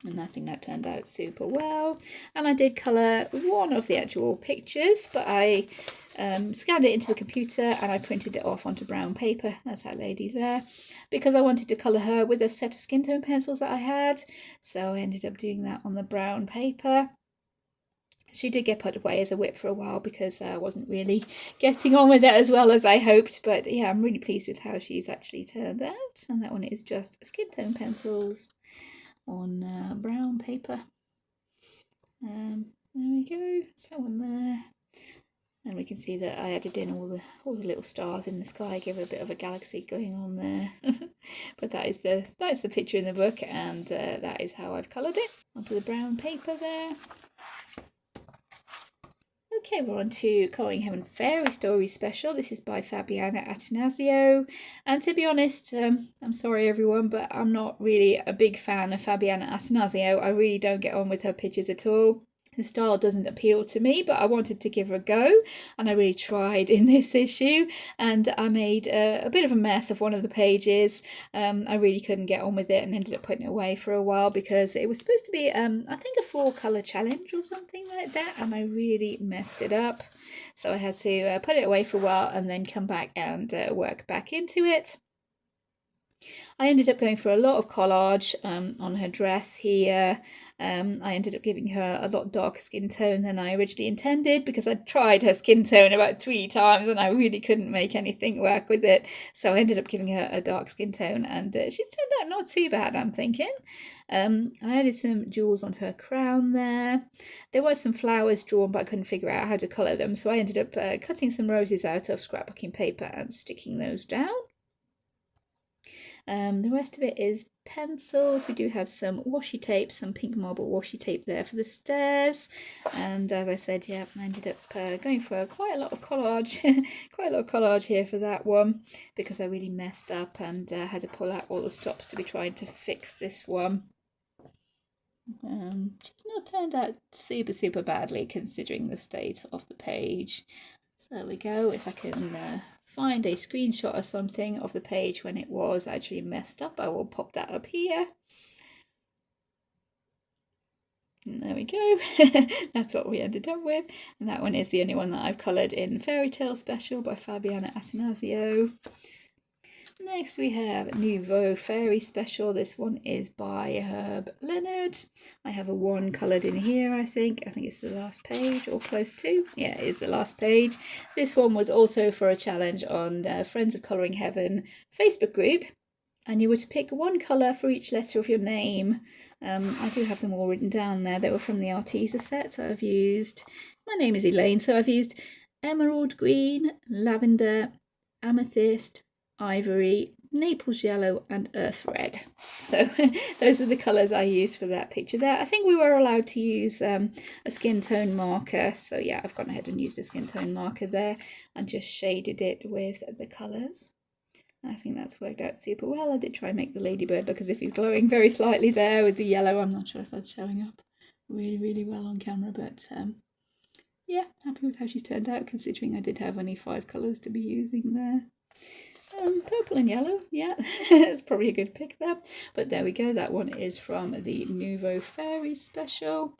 And I think that turned out super well. And I did colour one of the actual pictures, but I scanned it into the computer and I printed it off onto brown paper. That's that lady there. Because I wanted to colour her with a set of skin tone pencils that I had. So I ended up doing that on the brown paper. She did get put away as a WIP for a while because I wasn't really getting on with it as well as I hoped. But yeah, I'm really pleased with how she's actually turned out. And that one is just skin tone pencils on brown paper. There we go, that's that one there. And we can see that I added in all the little stars in the sky, give it a bit of a galaxy going on there. But that's the picture in the book, and that is how I've coloured it onto the brown paper there. Okay, we're on to Colouring Heaven Fairy Stories Special. This is by Fabiana Atanasio. And to be honest, I'm sorry everyone, but I'm not really a big fan of Fabiana Atanasio. I really don't get on with her pictures at all. The style doesn't appeal to me, but I wanted to give her a go, and I really tried in this issue, and I made a bit of a mess of one of the pages. I really couldn't get on with it and ended up putting it away for a while because it was supposed to be, I think, a 4-colour challenge or something like that, and I really messed it up. So I had to put it away for a while and then come back and work back into it. I ended up going for a lot of collage on her dress here. I ended up giving her a lot darker skin tone than I originally intended because I tried her skin tone about 3 times and I really couldn't make anything work with it. So I ended up giving her a dark skin tone, and she's turned out not too bad, I'm thinking. I added some jewels onto her crown there. There were some flowers drawn, but I couldn't figure out how to colour them. So I ended up cutting some roses out of scrapbooking paper and sticking those down. The rest of it is pencils. We do have some washi tape, some pink marble washi tape there for the stairs. And as I said, yeah, I ended up going for quite a lot of collage, quite a lot of collage here for that one because I really messed up and had to pull out all the stops to be trying to fix this one. She's not turned out super badly considering the state of the page. So there we go. If I can find a screenshot or something of the page when it was actually messed up, I will pop that up here. And there we go. That's what we ended up with. And that one is the only one that I've coloured in Fairy Tale Special by Fabiana Atanasio. Next we have Nouveau Fairy Special. This one is by Herb Leonard. I have a 1 coloured in here, I think. I think it's the last page or close to. Yeah, it is the last page. This one was also for a challenge on Friends of Colouring Heaven Facebook group. And you were to pick 1 colour for each letter of your name. I do have them all written down there. They were from the Artesa set. So I've used, my name is Elaine, so I've used emerald green, lavender, amethyst, ivory, Naples yellow and earth red. So those were the colours I used for that picture there. I think we were allowed to use a skin tone marker. So yeah, I've gone ahead and used a skin tone marker there and just shaded it with the colours. I think that's worked out super well. I did try and make the ladybird look as if he's glowing very slightly there with the yellow. I'm not sure if that's showing up really well on camera, but yeah, happy with how she's turned out considering I did have only 5 colours to be using there. Purple and yellow, yeah, it's probably a good pick there. But there we go, that one is from the Nouveau Fairies Special.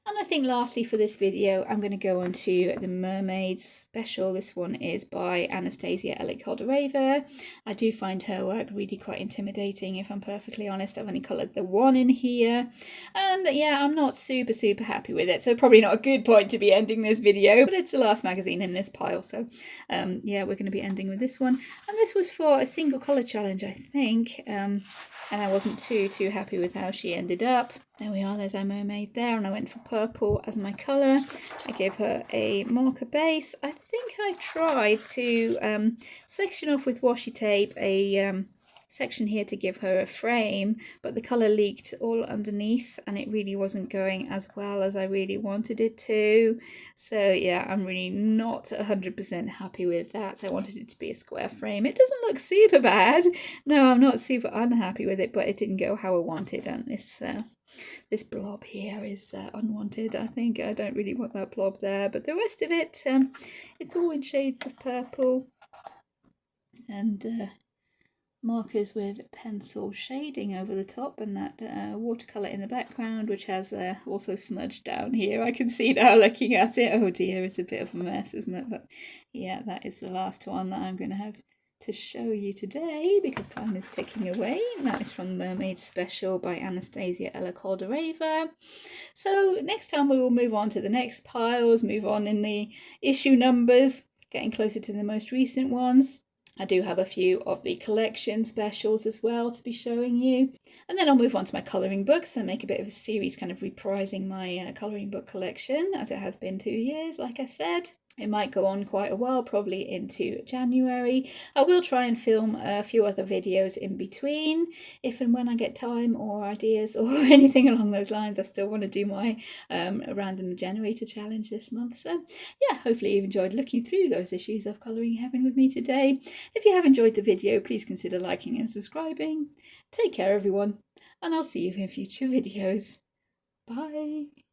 And I think lastly for this video, I'm going to go on to the Mermaid Special. This one is by Anastasia Elik-Holdoreva. I do find her work really quite intimidating, if I'm perfectly honest. I've only coloured the 1 in here. And yeah, I'm not super happy with it. So probably not a good point to be ending this video, but it's the last magazine in this pile. So yeah, we're going to be ending with this one. And this was for a single colour challenge, I think. And I wasn't too happy with how she ended up. There we are, there's our mermaid there, and I went for purple as my colour. I gave her a marker base. I think I tried to section off with washi tape a section here to give her a frame, but the colour leaked all underneath and it really wasn't going as well as I really wanted it to. So yeah, I'm really not 100% happy with that. I wanted it to be a square frame. It doesn't look super bad. No, I'm not super unhappy with it, but it didn't go how I wanted, and this blob here is unwanted. I think I don't really want that blob there, but the rest of it, it's all in shades of purple and markers with pencil shading over the top, and that watercolour in the background, which has also smudged down here. I can see now looking at it. Oh dear, it's a bit of a mess, isn't it? But yeah, that is the last one that I'm going to have to show you today because time is ticking away. That is from Mermaid Special by Anastasia Ella Cordova. So next time we will move on to the next piles, move on in the issue numbers, getting closer to the most recent ones. I do have a few of the collection specials as well to be showing you. And then I'll move on to my colouring books and make a bit of a series kind of reprising my colouring book collection, as it has been 2 years, like I said. It might go on quite a while, probably into January. I will try and film a few other videos in between, if and when I get time or ideas or anything along those lines. I still want to do my random generator challenge this month. So yeah, hopefully you've enjoyed looking through those issues of Colouring Heaven with me today. If you have enjoyed the video, please consider liking and subscribing. Take care everyone, and I'll see you in future videos. Bye!